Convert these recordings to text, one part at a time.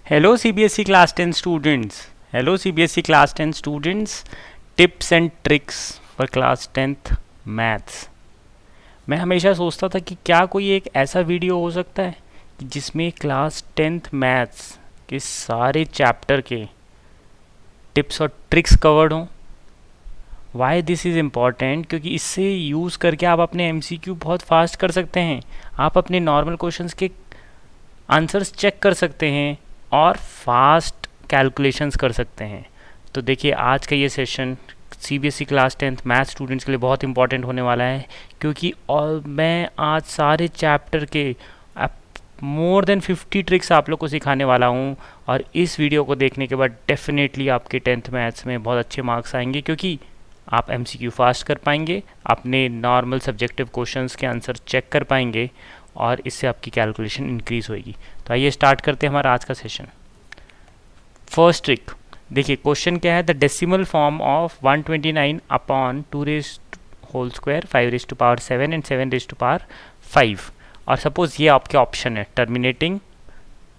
Hello CBSE Class 10 students. Hello CBSE Class 10 students. Tips and tricks for Class 10th Maths. मैं हमेशा सोचता था कि क्या कोई एक ऐसा वीडियो हो सकता है कि जिसमें क्लास 10th मैथ्स के सारे चैप्टर के टिप्स और ट्रिक्स कवर्ड हों. वाई दिस इज़ इम्पॉर्टेंट, क्योंकि इससे यूज़ करके आप अपने MCQ बहुत फास्ट कर सकते हैं. आप अपने नॉर्मल क्वेश्चंस के आंसर्स चेक कर सकते हैं और फास्ट कैलकुलेशंस कर सकते हैं. तो देखिए आज का ये session CBSE class 10th math students के लिए बहुत इंपॉर्टेंट होने वाला है, क्योंकि और मैं आज सारे चैप्टर के मोर देन 50 ट्रिक्स आप लोग को सिखाने वाला हूँ. और इस वीडियो को देखने के बाद डेफिनेटली आपके 10th मैथ्स में बहुत अच्छे मार्क्स आएंगे, क्योंकि आप MCQ फास्ट कर पाएंगे, अपने नॉर्मल सब्जेक्टिव क्वेश्चंस के आंसर चेक कर पाएंगे और इससे आपकी कैलकुलेशन इंक्रीज़ होएगी. तो आइए स्टार्ट करते हैं हमारा आज का सेशन. फर्स्ट ट्रिक देखिए, क्वेश्चन क्या है. The decimal form of 129 upon 2 raise whole square 5 raise to power 7 and 7 raise to power 5. और सपोज ये आपके ऑप्शन है terminating,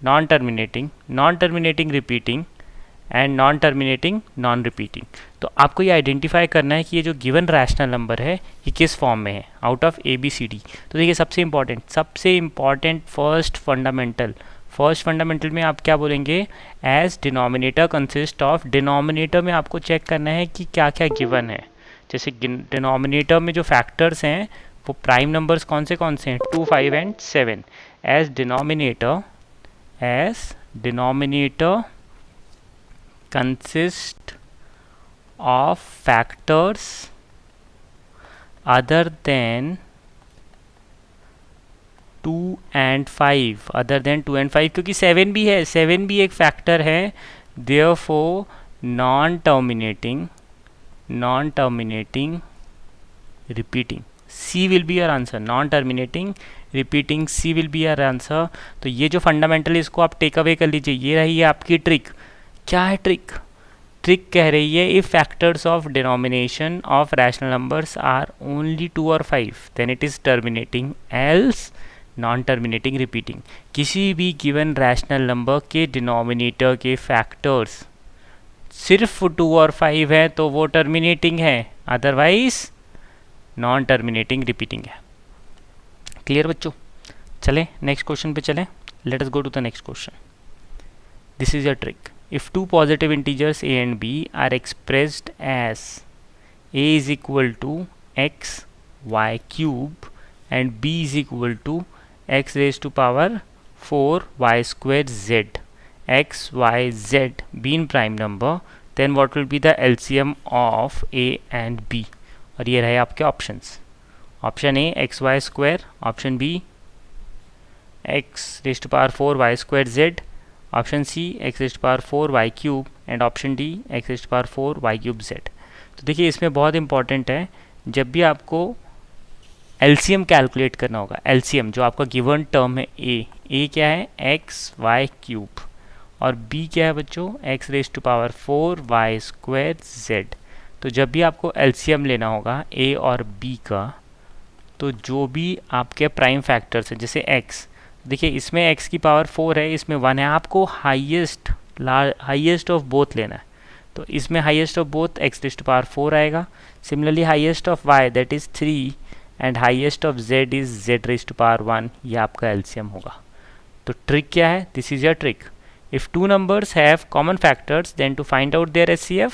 non terminating, non terminating repeating and non terminating non repeating. तो आपको ये आइडेंटिफाई करना है कि ये जो गिवन रैशनल नंबर है ये किस फॉर्म में है आउट ऑफ ABCD. तो देखिए सबसे इम्पॉर्टेंट फर्स्ट फंडामेंटल में आप क्या बोलेंगे, as denominator consist of. Denominator में आपको चेक करना है कि क्या क्या गिवन है. जैसे डिनोमिनेटर में जो फैक्टर्स हैं वो प्राइम नंबर्स कौन से हैं, 2, 5 and 7. As denominator consist of factors other than 2 and 5, क्योंकि 7 भी है, 7 भी एक फैक्टर है. therefore non terminating repeating C will be your answer. Non terminating repeating C will be your answer. तो ये जो फंडामेंटल इसको आप टेक अवे कर लीजिए. ये रही है आपकी ट्रिक. क्या है ट्रिक कह रही है, if factors of denomination of rational numbers are only 2 और 5 then it is terminating, else non terminating repeating. किसी भी गिवन रैशनल नंबर के डिनोमिनेटर के फैक्टर्स सिर्फ 2 और 5 है तो वो टर्मिनेटिंग है, अदरवाइज नॉन टर्मिनेटिंग रिपीटिंग है. क्लियर बच्चों? चलें नेक्स्ट क्वेश्चन पे चलें. Let us go to the next question. This is your trick. If two positive integers a and b are expressed as a is equal to x y cube and b is equal to x raised to power 4 y squared z, x y z being prime number, then what will be the LCM of a and b? और ये रहे आपके options. Option A x y square, option B x raise to power 4 y square z, option C x raise to power 4 y cube and option D x raise to power 4 y cube z. तो देखिए इसमें बहुत important है, जब भी आपको LCM calculate करना होगा, LCM जो आपका गिवन टर्म है ए क्या है, एक्स वाई क्यूब, और बी क्या है बच्चों, x raise to power 4 y square z. तो जब भी आपको LCM लेना होगा ए और बी का, तो जो भी आपके प्राइम फैक्टर्स हैं जैसे x, देखिए इसमें x की पावर 4 है, इसमें 1 है, आपको हाईएस्ट ऑफ बोथ लेना है. तो इसमें highest of both x raise to power 4 आएगा. Similarly highest of y that is 3 and highest of z is z raise to power 1. ये आपका LCM होगा. तो ट्रिक क्या है, this is your trick. If two numbers have common factors then to find out their HCF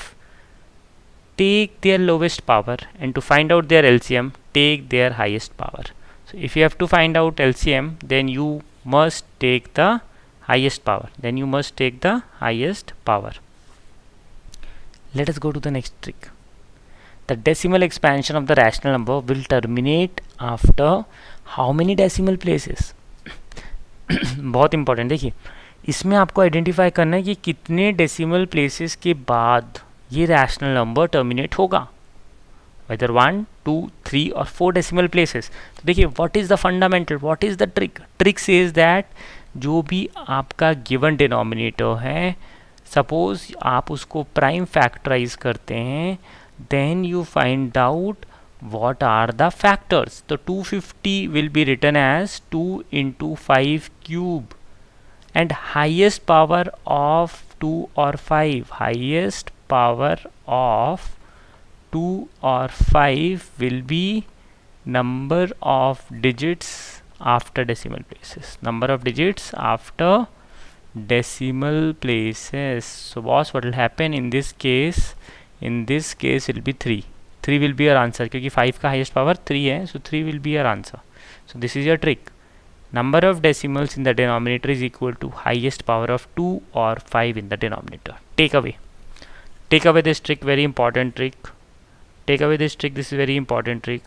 take their lowest power, and to find out their LCM take their highest power. So if you have to find out LCM, then you must take the highest power. Let us go to the next trick. The decimal expansion of the rational number will terminate after how many decimal places? बहुत important. देखिए इसमें आपको identify करना है कि कितने decimal places के बाद ये रैशनल नंबर टर्मिनेट होगा, वेदर 1, 2, 3 और 4 डेसिमल प्लेसेस. तो देखिए what is the fundamental, what is the trick says that जो भी आपका गिवन डिनोमिनेटर है, सपोज आप उसको प्राइम फैक्टराइज करते हैं, then you find out what are the factors. तो 250 will be written as 2 into 5 cube and highest power of 2 or 5, highest power of 2 or 5 will be number of digits after decimal places, number of digits after decimal places. So boss, what will happen in this case? In this case it will be 3. 3 will be your answer क्योंकि 5 का highest power 3 है, so 3 will be your answer. So this is your trick. Number of decimals in the denominator is equal to highest power of 2 or 5 in the denominator. Take away this trick, very important trick. Take away this trick, this is very important trick.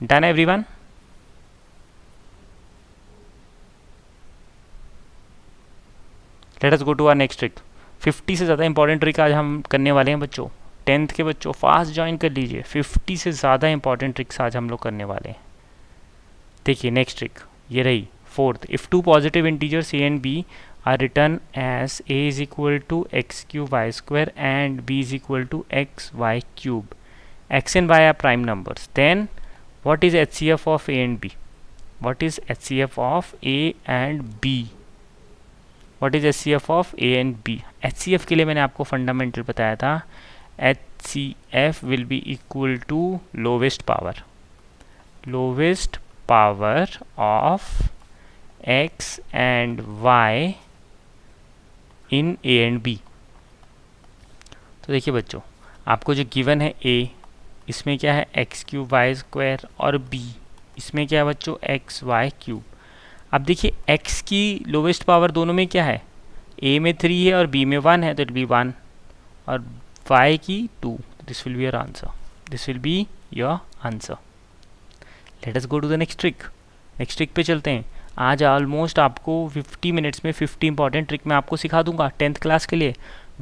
Done everyone? Let us go to our next trick. 50 से ज़्यादा important trick आज हम करने वाले हैं बच्चों. 10th के बच्चों फास्ट ज्वाइन कर लीजिए. 50 से ज़्यादा इंपॉर्टेंट ट्रिक्स आज हम लोग करने वाले हैं. देखिए नेक्स्ट ट्रिक ये रही. Fourth, if two positive integers a and b are written as a is equal to x cube y square and b is equal to x y cube. X and y are prime numbers. Then what is HCF of a and b? What is HCF of a and b? What is HCF of a and b? HCF के लिए मैंने आपको fundamental बताया था. HCF will be equal to lowest power of x and y in a and b. तो देखिए बच्चों, आपको जो गिवन है a, इसमें क्या है एक्स क्यूब वाई स्क्वायर, और b इसमें क्या है बच्चों एक्स वाई क्यूब. अब देखिए x की लोवेस्ट पावर दोनों में क्या है, a में 3 है और b में 1 है, तो इट बी 1, और y की 2. This will be your answer. This will be your answer. Let us go to the next trick. Next trick पे चलते हैं. आज ऑलमोस्ट आपको 50 मिनट्स में 50 इंपॉर्टेंट ट्रिक मैं आपको सिखा दूंगा 10th क्लास के लिए.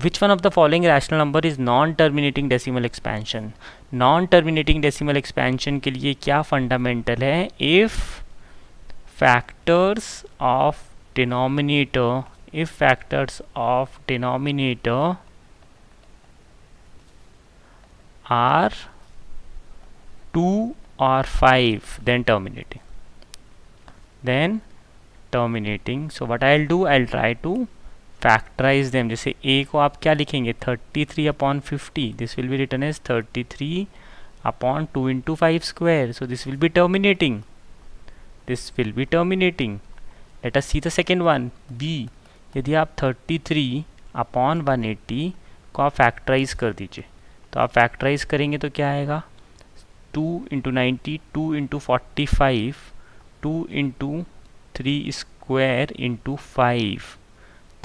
Which one of the following rational number is non terminating decimal expansion. Non terminating decimal expansion के लिए क्या फंडामेंटल है, if factors of denominator are 2 or 5 then terminating. So what I'll do, I'll try to factorize them. जैसे a को आप क्या लिखेंगे, 33 upon 50. This will be written as 33 upon 2 into 5 square. So this will be terminating. Let us see the second one, b. यदि आप 33 upon 180 को आप factorise कर दीजिए, तो आप फैक्टराइज करेंगे तो क्या आएगा, 2 into 90, 2 into 45, 2 into 3 square into 5,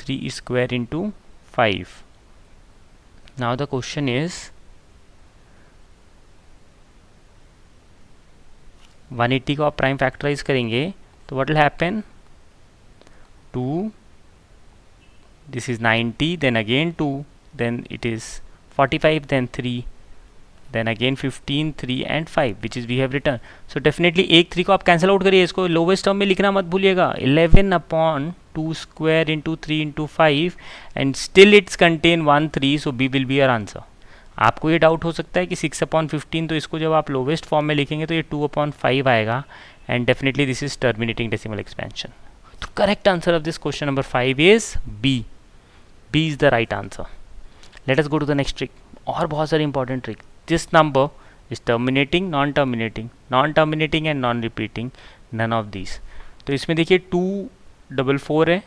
3 square into 5. Now the question is 180 को आप प्राइम फैक्टराइज करेंगे तो what will happen, 2, this is 90, then again 2, then it is 45, then 3, then again 15, 3 and 5, which is we have written. So definitely एक 3 को आप cancel out करिए, इसको lowest term में लिखना मत भूलिएगा. 11 upon 2 square into 3 into 5 and still it's contain 1 3, so B will be your answer. आपको ये डाउट हो सकता है कि 6 अपॉन 15, तो इसको जब आप लोवेस्ट फॉर्म में लिखेंगे तो ये 2 अपॉन 5 आएगा, and definitely this is terminating decimal expansion. तो correct answer of this question number 5 is B. B is the right answer. Let us go to the next trick. और बहुत सारी important trick. This number is terminating, non terminating and non repeating, none of these. तो इसमें देखिए 244 है,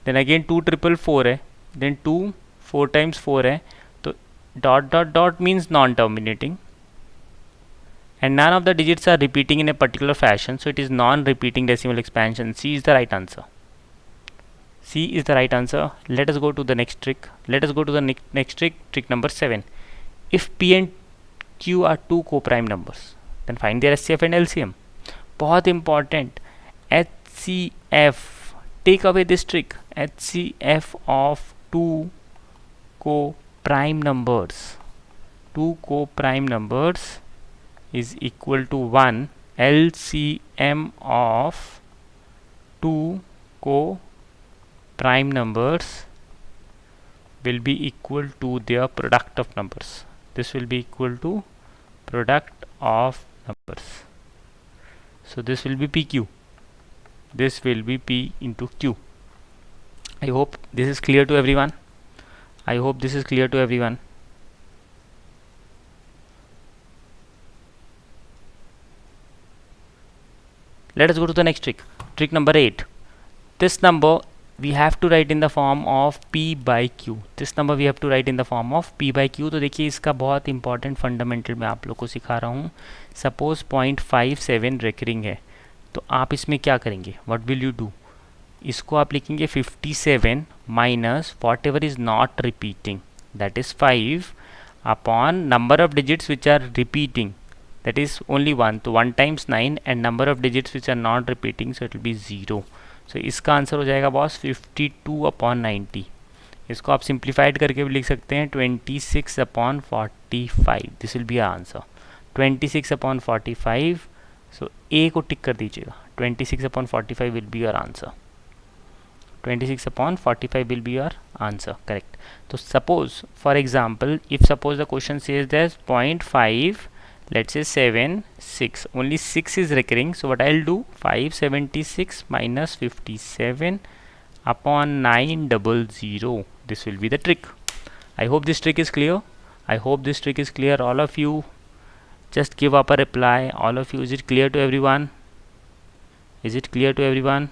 then again 2444 है, then 2 4 times 4 है, तो dot dot dot means non terminating, and none of the digits are repeating in a particular fashion, so it is non-repeating decimal expansion. C is the right answer. C is the right answer. Let us go to the next trick. Let us go to the next trick, trick number 7. If P and Q are two co-prime numbers, then find their HCF and LCM. बहुत important. HCF. Take away this trick. HCF of two co-prime numbers. Two co-prime numbers is equal to 1. LCM of two co-prime numbers will be equal to their product of numbers. This will be equal to product of numbers. So this will be PQ. This will be P into Q. I hope this is clear to everyone. I hope this is clear to everyone. Let us go to the next trick. Trick number 8. This number we have to write in the form of P by Q. This number we have to write in the form of P by Q. तो देखिए इसका बहुत important fundamental मैं आप लोग को सिखा रहा हूँ. सपोज 0.57 रेकरिंग है, तो आप इसमें क्या करेंगे? What will you do? इसको आप लिखेंगे 57 minus whatever is not repeating, that is 5 upon number of digits which are repeating, that is only 1, तो 1 times 9 and number of digits which are not repeating, so it will be 0. so इसका answer हो जाएगा boss 52 upon 90. इसको आप simplified करके भी लिख सकते हैं 26 upon 45. This will B answer 26 upon 45. सो ए को टिक कर दीजिएगा. 26 upon 45 will be your answer. 26 upon 45 will be your answer. Correct. So suppose, for example, if suppose the question says there's 0.5, let's say 7, 6. Only 6 is recurring. So what I'll do, 576 minus 57 upon 900. This will be the trick. I hope this trick is clear. I hope this trick is clear. All of you, just give up a reply. All of you, is it clear to everyone? Is it clear to everyone?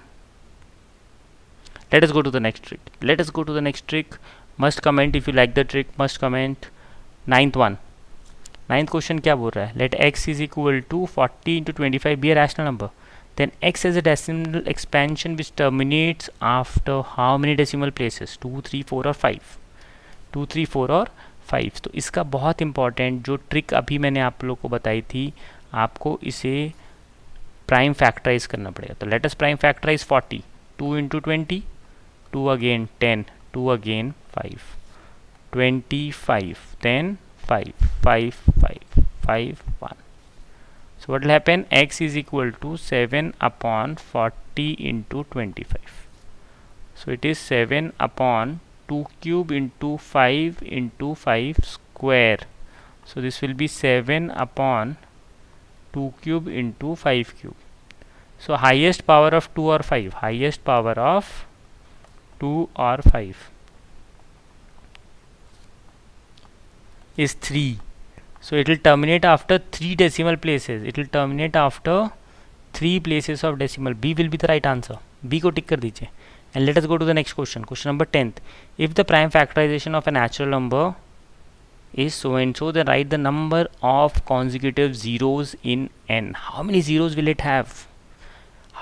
Let us go to the next trick. Let us go to the next trick. Must comment if you like the trick. Must comment. Ninth one. Ninth question क्या बोल रहा है? Let x is equal to 40 into 25 be a rational number. Then x has a decimal expansion which terminates after how many decimal places? 2, 3, 4 और 5. 2, 3, 4 और 5. तो इसका बहुत important जो ट्रिक अभी मैंने आप लोग को बताई थी, आपको इसे प्राइम फैक्टराइज करना पड़ेगा. तो let us prime factorise 40. 2 into 20, 2 again 10, 2 again 5, 25, then 5, 5, 5, 5, 1. So what will happen? X is equal to 7 upon 40 into 25. So it is 7 upon 2 cube into 5 into 5 square. So this will be 7 upon 2 cube into 5 cube. So highest power of 2 or 5? Highest power of 2 or 5 is 3. So it will terminate after 3 decimal places. It will terminate after 3 places of decimal. B will be the right answer. B को टिक कर दीजिए. And let us go to the next question. Question number 10th. If the prime factorization of a natural number is so and so, then write the number of consecutive zeros in n. How many zeros will it have?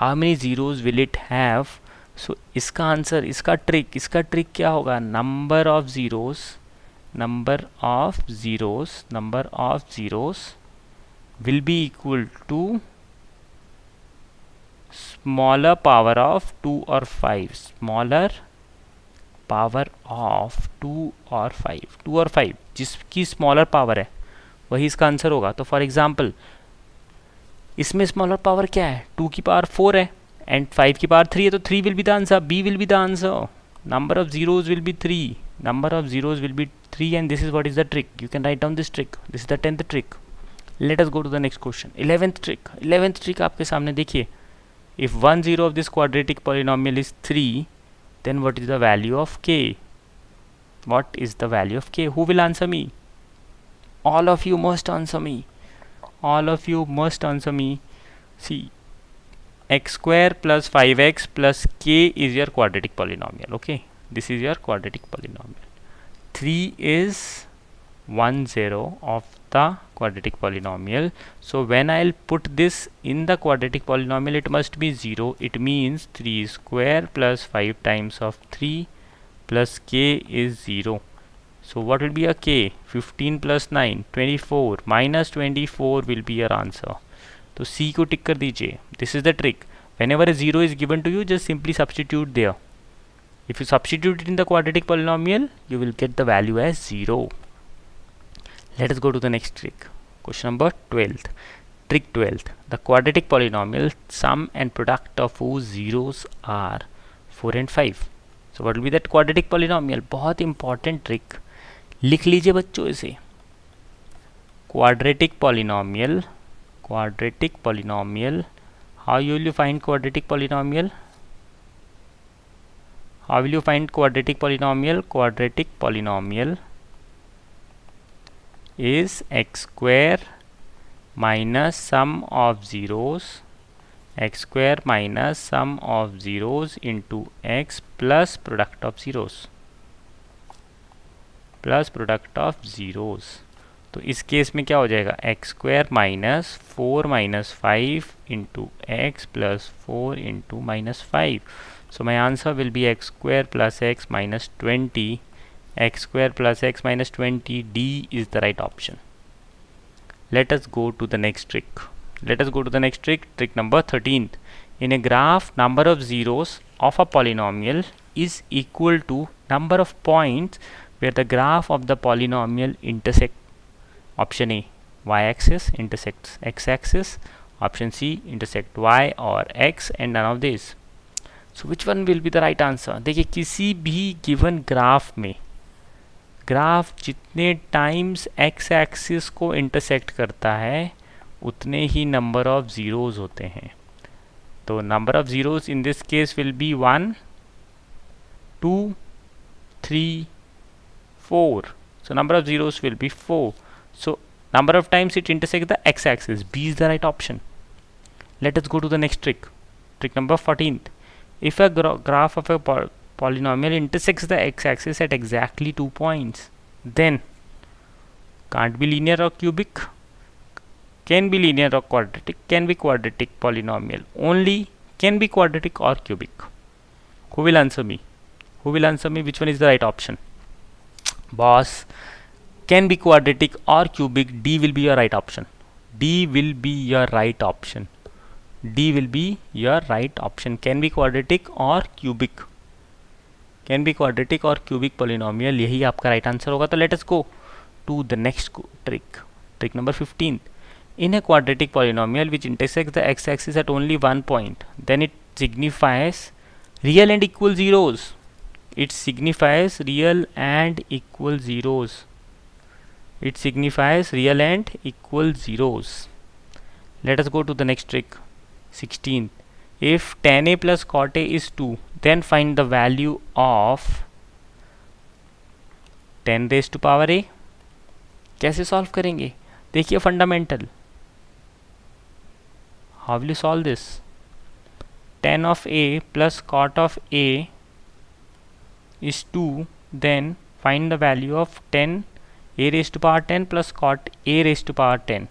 How many zeros will it have? So इसका answer, इसका trick क्या होगा? Number of zeros will be equal to smaller power of 2 or 5. Smaller power of 2 or 5. 2 और 5 जिसकी smaller power है वही इसका answer होगा. तो फॉर एग्जाम्पल इसमें स्मॉलर पावर क्या है? 2 की पावर 4 है and 5 की पावर 3 है, तो 3 will be the answer. B will be the answer. Number of zeros will be 3. Number of zeros will be 3, and this is what is the trick. You can write down this trick. This is the 10th trick. Let us go to the next question. 11th trick. 11th trick आपके सामने देखिए. If one zero of this quadratic polynomial is 3, then what is the value of k? What is the value of k? Who will answer me? All of you must answer me. All of you must answer me. See, x square plus 5x plus k is your quadratic polynomial. Okay, this is your quadratic polynomial. 3 is 1 0 of the quadratic polynomial. So when I'll put this in the quadratic polynomial, it must be 0. It means 3 square plus 5 times of 3 plus k is 0. So what will be a k? 15 plus 9, 24. Minus 24 will be your answer. तो C को टिक कर दीजिए. This is the trick. Whenever a 0 is given to you, just simply substitute there. If you substitute it in the quadratic polynomial, you will get the value as 0. Let us go to the next trick. Question number 12th. Trick 12th. The quadratic polynomial sum and product of whose zeros are 4 and 5. So what will B that quadratic polynomial? बहुत important trick, लिख लीजिए बच्चों इसे। quadratic polynomial, quadratic polynomial, how you will you find quadratic polynomial? How will you find quadratic polynomial? Quadratic polynomial is x square minus sum of zeros, x square minus sum of zeros into x plus product of zeros, plus product of zeros। तो इस case में क्या हो जाएगा? X square minus 4 minus 5 into x plus 4 into minus 5। So my answer will be x square plus x minus 20, x square plus x minus 20, D is the right option. Let us go to the next trick. Let us go to the next trick. Trick number 13th. In a graph, number of zeros of a polynomial is equal to number of points where the graph of the polynomial intersect. Option A, y-axis intersects x-axis. Option C, intersect y or x, and none of these. So which one will be the right answer? देखिए किसी भी given graph में graph जितने times x axis को intersect करता है उतने ही number of zeros होते हैं। तो number of zeros in this case will be 1, 2, 3, 4. So number of zeros will be 4. So number of times it intersects the x axis. B is the right option. Let us go to the next trick. Trick number 14th. If a graph of a polynomial intersects the x-axis at exactly 2 points, then can't be linear or cubic, can be linear or quadratic, can be quadratic polynomial, only can be quadratic or cubic. Who will answer me? Who will answer me? Which one is the right option? Boss, can be quadratic or cubic. D will be your right option. D will be your right option. D will be your right option. Can be quadratic or cubic. Can be quadratic or cubic polynomial, यही आपका right answer होगा। तो let us go to the next trick. Trick number 15. In a quadratic polynomial which intersects the x-axis at only one point, then it signifies real and equal zeros. It signifies real and equal zeros. It signifies real and equal zeros. Let us go to the next trick. 16. If tan a plus cot a is 2, then find the value of 10 raised to power a. कैसे solve करेंगे? देखिए fundamental, how will you solve this? tan of a plus cot of a is 2, then find the value of 10 a raised to power 10 plus cot a raised to power 10.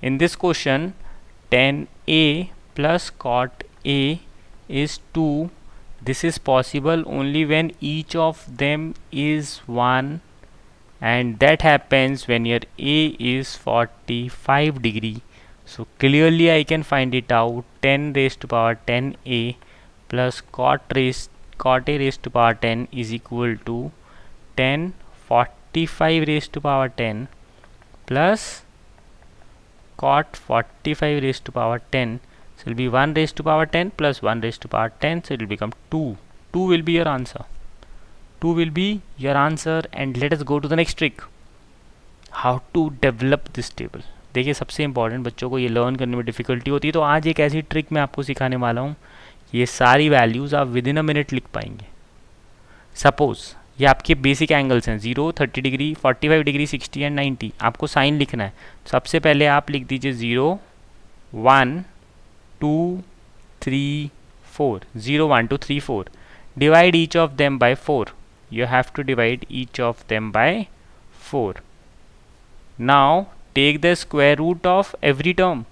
In this question, tan a plus cot a is 2. This is possible only when each of them is 1, and that happens when your a is 45 degree. So clearly I can find it out. 10 raised to power 10 a plus cot a raised to power 10 is equal to 10 45 raised to power 10 plus cot 45 raised to power 10. So it will be 1 raised to power 10 plus 1 raised to power 10. So it will become 2. 2 will be your answer. 2 will be your answer. And let us go to the next trick. How to develop this table. देखिए सबसे important, बच्चों को ये learn करने में difficulty होती है, तो आज एक ऐसी ट्रिक मैं आपको सिखाने वाला हूँ, ये सारी वैल्यूज़ आप विद इन अ मिनट लिख पाएंगे। सपोज़ ये आपके बेसिक एंगल्स हैं 0, 30 डिग्री, 45 डिग्री, 60 एंड 90। आपको साइन लिखना है। सबसे पहले आप लिख दीजिए 0, 1, 2, 3, 4, 0, 1, 2, 3, 4। Divide each of them by 4. You have to divide each of them by 4. Now take the square root of every term.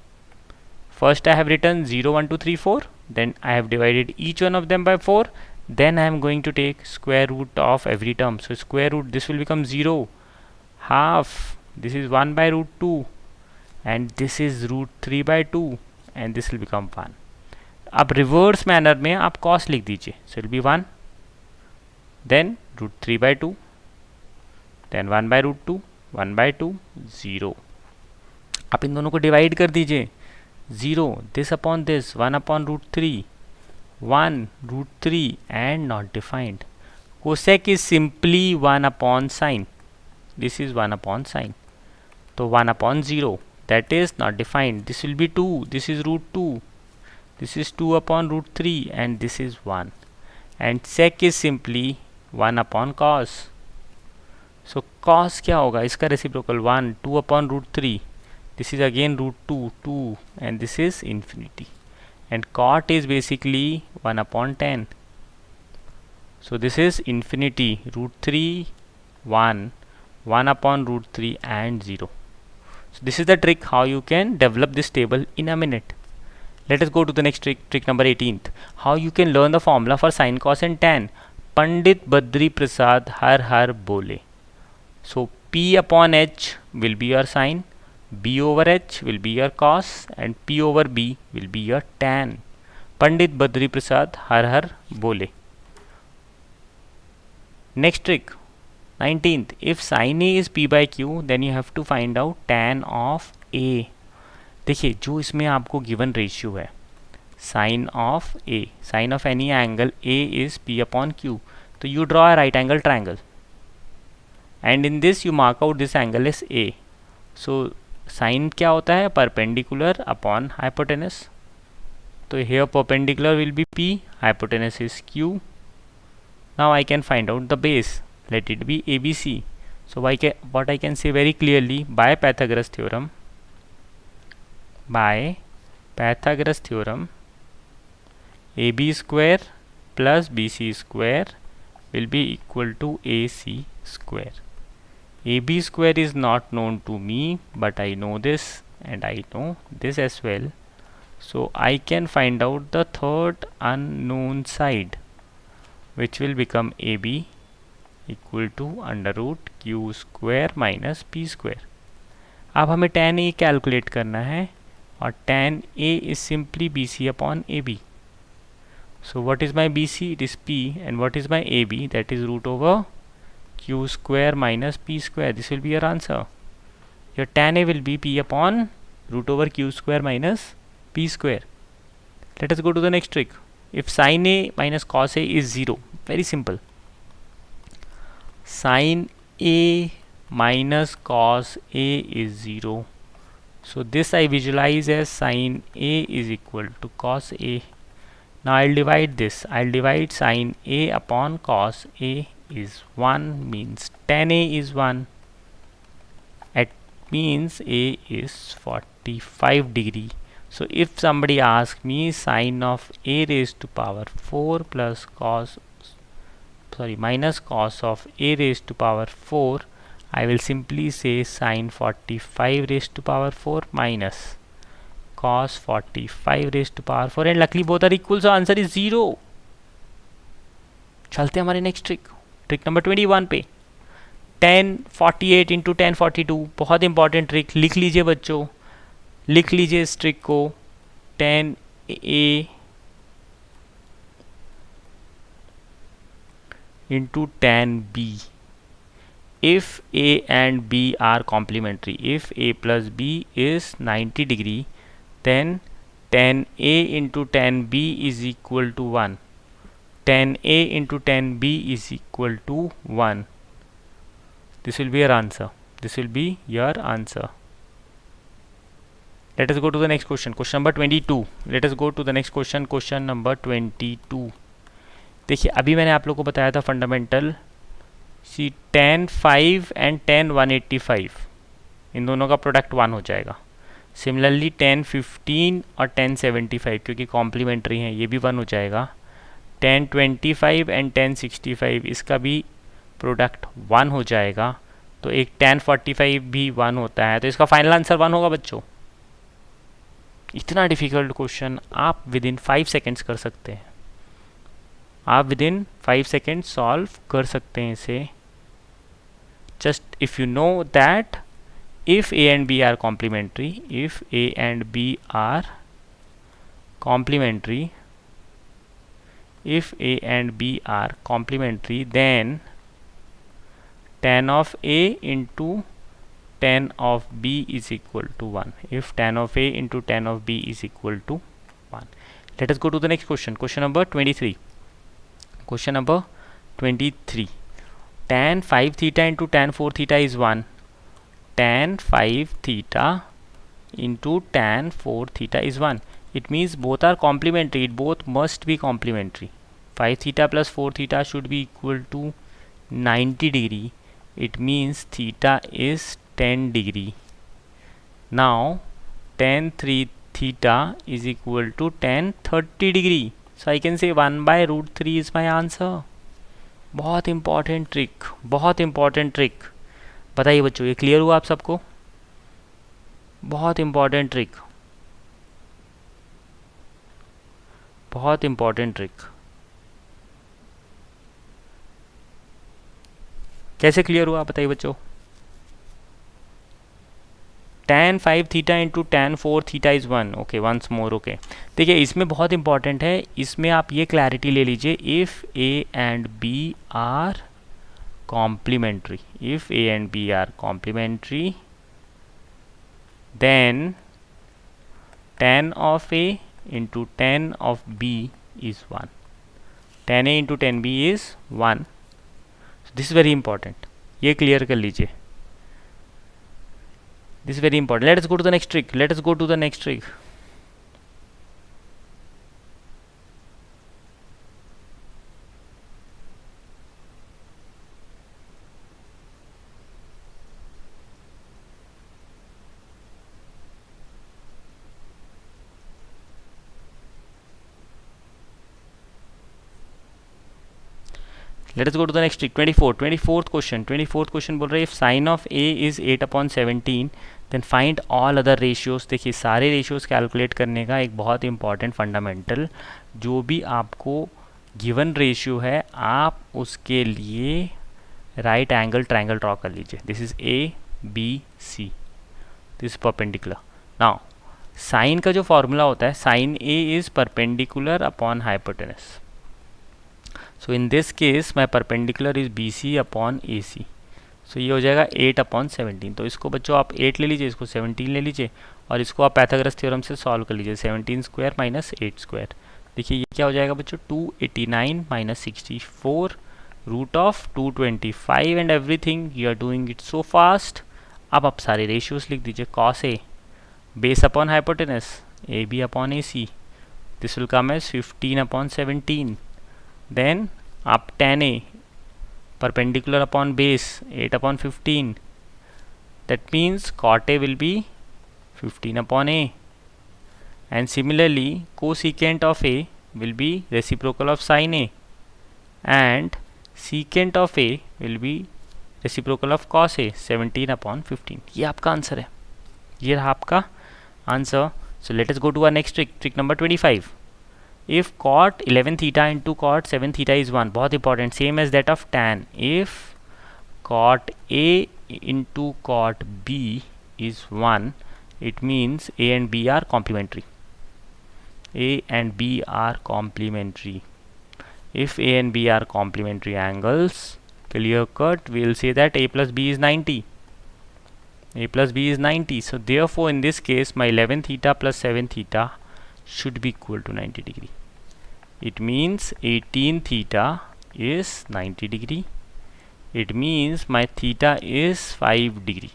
First I have written 0, 1, 2, 3, 4. Then I have divided each one of them by 4. Then I am going to take square root of every term. So square root, this will become 0. Half, this is 1 by root 2. And this is root 3 by 2. And this will become 1. अब reverse manner में आप cos लिख दीजिए. So it will be 1. Then root 3 by 2. Then 1 by root 2. 1 by 2. 0. आप इन दोनों को divide कर दीजिए. 0. This upon this. 1 upon root 3. 1 root 3 and not defined. Cosec is simply 1 upon sine. This is 1 upon sine. So 1 upon 0, that is not defined. This will be 2. This is root 2. This is 2 upon root 3 and this is 1. And sec is simply 1 upon cos. So cos क्या होगा इसका reciprocal 1, 2 upon root 3. This is again root 2, 2 and this is infinity. And cot is basically 1 upon 10. So this is infinity, root 3, 1, 1 upon root 3 and 0. So this is the trick how you can develop this table in a minute. Let us go to the next trick number 18th. How you can learn the formula for sine, cos and tan. Pandit Badri Prasad har bole. So P upon H will be your sine, B over H will be your cos and P over B will be your tan. Pandit Badri Prasad har bole. Next trick 19th. If sin A is P by Q then you have to find out tan of A. देखिए जो इसमें आपको given ratio है sine of A, sine of any angle A is P upon Q, तो you draw a right angle triangle and in this you mark out this angle is A. So sine क्या होता है perpendicular upon hypotenuse, तो here perpendicular will be P, hypotenuse is Q. Now I can find out the base, let it be A B C. So what I can say very clearly by Pythagoras theorem, by Pythagoras theorem, AB square plus BC square will be equal to AC square. AB square is not known to me, but I know this and I know this as well. So I can find out the third unknown side, which will become AB equal to under root Q square minus P square. अब हमें tan A calculate करना है और tan A is simply BC upon AB. So what is my BC? It is P, and what is my AB? That is root over Q square minus P square. This will be your answer. Your tan A will be P upon root over Q square minus P square. Let us go to the next trick. If sin A minus cos A is 0, very simple. Sin A minus cos A is 0. So this I visualize as sin A is equal to cos A. Now I'll divide this. I'll divide sin A upon cos A is 1, means tan A is 1. It means A is 45 degree. So if somebody asks me sin of A raised to power 4 plus minus cos of A raised to power 4, I will simply say sin 45 raised to power 4 minus cos 45 raised to power 4, and luckily both are equal, so answer is 0. चलते हैं हमारे next trick number 21 पे. tan 48 into tan 42, बहुत important trick. लिख लीजिए बच्चों, लिख लीजिए इस ट्रिक को. tan A into tan B. If A and B are complementary, if A plus B is 90 degree, then tan A into tan B is equal to 1. Tan A into tan B is equal to 1. This will be your answer. This will be your answer. Let us go to the next question. Question number 22. Let us go to the next question. Question number 22. देखिए अभी मैंने आप लोग को बताया था fundamental. See tan 5 and tan 185, इन दोनों का प्रोडक्ट 1 हो जाएगा. सिमिलरली tan 15 और tan 75 क्योंकि कॉम्प्लीमेंट्री हैं ये भी 1 हो जाएगा. tan 25 एंड tan 65 इसका भी प्रोडक्ट 1 हो जाएगा. तो एक tan 45 भी 1 होता है, तो इसका फाइनल आंसर 1 होगा बच्चों. इतना डिफ़िकल्ट क्वेश्चन आप विद इन 5 सेकेंड्स कर सकते हैं. आप विद इन 5 सेकेंड सॉल्व कर सकते हैं इसे. Just if you know that if A and B are complementary, if A and B are complementary, if A and B are complementary, then tan of A into tan of B is equal to 1. If tan of A into tan of B is equal to 1. Let us go to the next question. Question number 23. Question number 23. Tan 5 theta into tan 4 theta is 1. Tan 5 theta into tan 4 theta is 1. It means both are complementary. It both must be complementary. 5 theta plus 4 theta should be equal to 90 degree. It means theta is 10 degree. Now tan 3 theta is equal to tan 30 degree. So I can say 1 by root 3 is my answer. बहुत important trick, बहुत important trick. बताइए बच्चों, ये clear हुआ आप सबको? बहुत important trick, बहुत इंपॉर्टेंट ट्रिक. कैसे क्लियर हुआ बताइए बच्चों? tan 5 theta into tan 4 theta is 1. Okay, once more. Okay, देखिए इसमें बहुत इंपॉर्टेंट है, इसमें आप ये क्लैरिटी ले लीजिए. If A and B are complementary, if A and B are complementary, then tan of A into tan of B is 1. tan A into tan B is 1. So this is very important. ये clear कर लीजिए. This is very important. Let us go to the next trick. Let us go to the next trick. Let us go to the next trick. 24th question. 24th question बोल रहा है if sin of A is 8/17 then find all other ratios. देखिए सारे ratios calculate करने का एक बहुत important fundamental, जो भी आपको गिवन रेशियो है आप उसके लिए राइट एंगल ट्रायंगल ड्रॉ कर लीजिए. This is A B C, this perpendicular. Now sine का जो फॉर्मूला होता है, sine A is perpendicular upon hypotenuse. So in this case my perpendicular is B C upon A C. सो ये हो जाएगा 8/17. तो इसको बच्चों आप 8 ले लीजिए, इसको 17 ले लीजिए और इसको आप पैथागोरस थ्योरम से सॉल्व कर लीजिए. 17 स्क्वायर माइनस 8 स्क्वायर. देखिए ये क्या हो जाएगा बच्चों, 289 minus 64 root of 225 and everything. You are doing it so fast. अब आप सारे रेशियोज लिख दीजिए. Cos A base upon hypotenuse A B upon A C, this will come as 15/17. Then आप tan a perpendicular upon base 8/15. That means cot a will be 15/a. And similarly cosecant of a will be reciprocal of sin a and secant of a will be reciprocal of cos a 17/15. ये आपका answer है, ये रहा आपका answer. So let us go to our next trick. Trick number 25. If cot 11 theta into cot 7 theta is 1, बहुत important, same as that of tan. If cot A into cot B is 1, it means A and B are complementary. A and B are complementary. If A and B are complementary angles, clear cut, we will say that A plus B is 90. A plus B is 90. So therefore in this case my 11 theta plus 7 theta should be equal to 90 degree. It means 18 theta is 90 degree. It means my theta is 5 degree.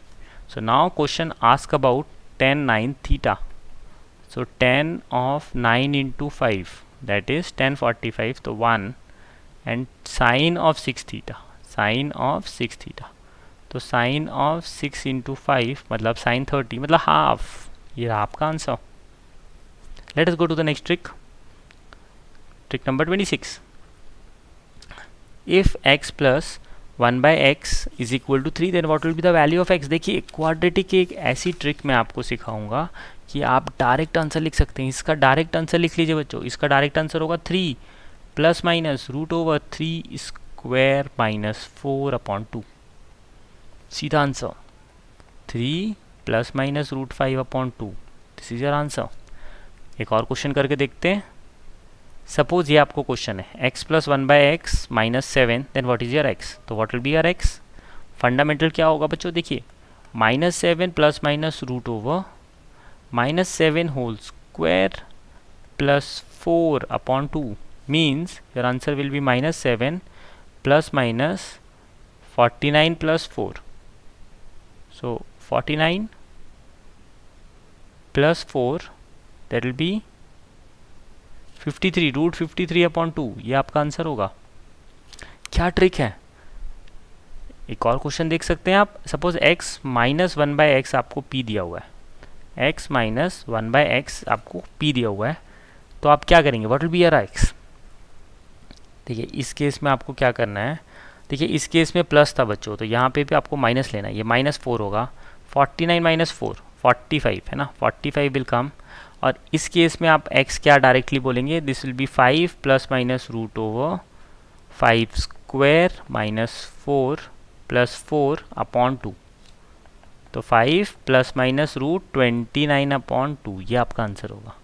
So now question ask about tan 9 theta. So tan of 9 into 5, that is tan 45, so 1, and sine of 6 theta, sine of 6 theta. तो sine of 6 into 5 मतलब sine 30 मतलब half. ये आपका answer. Let us go to the next trick. Trick number 26. If x plus 1/x is equal to 3 then what will be the value of x. देखिए quadratic की एक ऐसी trick मैं आपको सिखाऊंगा कि आप डायरेक्ट आंसर लिख सकते हैं. इसका डायरेक्ट आंसर लिख लीजिए बच्चों. इसका डायरेक्ट आंसर होगा 3 plus minus root over 3 square minus 4/2. सीधा answer 3 plus minus root 5/2. This is your answer. एक और क्वेश्चन करके देखते हैं. सपोज ये आपको क्वेश्चन है x plus 1/x minus 7 then what is your x. तो what will be your x. Fundamental क्या होगा बच्चों, देखिए -7 plus minus root over -7 whole square plus 4 upon 2 means your answer will be minus 7 plus minus 49 plus 4. So 49 plus 4 that will be 53 root 53 upon 2, ये आपका answer होगा. क्या trick है? एक और क्वेश्चन देख सकते हैं आप. सपोज x माइनस 1/x आपको p दिया हुआ है. x माइनस 1/x आपको p दिया हुआ है, तो आप क्या करेंगे? What will be your x? देखिए इस केस में आपको क्या करना है. देखिए इस केस में प्लस था बच्चों, तो यहाँ पे भी आपको माइनस लेना है. ये माइनस 4 होगा. 49 माइनस 4 45 है ना. 45 विल कम. और इस केस में आप x क्या डायरेक्टली बोलेंगे? This will be 5 plus minus root over 5 square minus 4 plus 4 upon 2. तो 5 प्लस माइनस रूट 29 अपॉन 2, ये आपका आंसर होगा.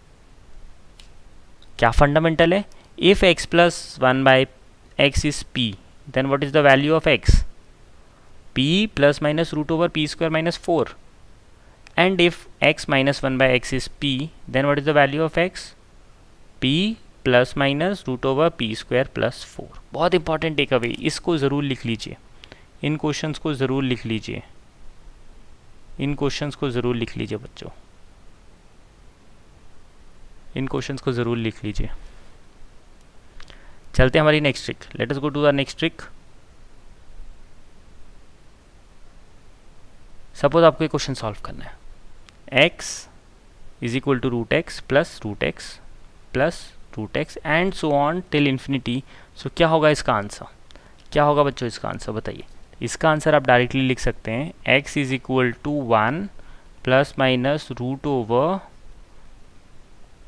क्या फंडामेंटल है? If x plus 1/x is p, then what is the value of x? p plus minus root over p square minus 4. And if x minus 1/x is p, then what is the value of x? p plus minus root over p square plus 4. बहुत important take away, इसको ज़रूर लिख लीजिए. इन questions को ज़रूर लिख लीजिए. इन questions को ज़रूर लिख लीजिए बच्चों. इन क्वेश्चंस को ज़रूर लिख लीजिए. चलते हैं हमारी next trick. Let us go to the next trick. Suppose आपको एक क्वेश्चन सॉल्व करना है. x is equal to root x plus root x and so on till infinity. So क्या होगा इसका आंसर? क्या होगा बच्चों इसका आंसर? बताइए. इसका आंसर आप डायरेक्टली लिख सकते हैं. x is equal to 1 plus minus root over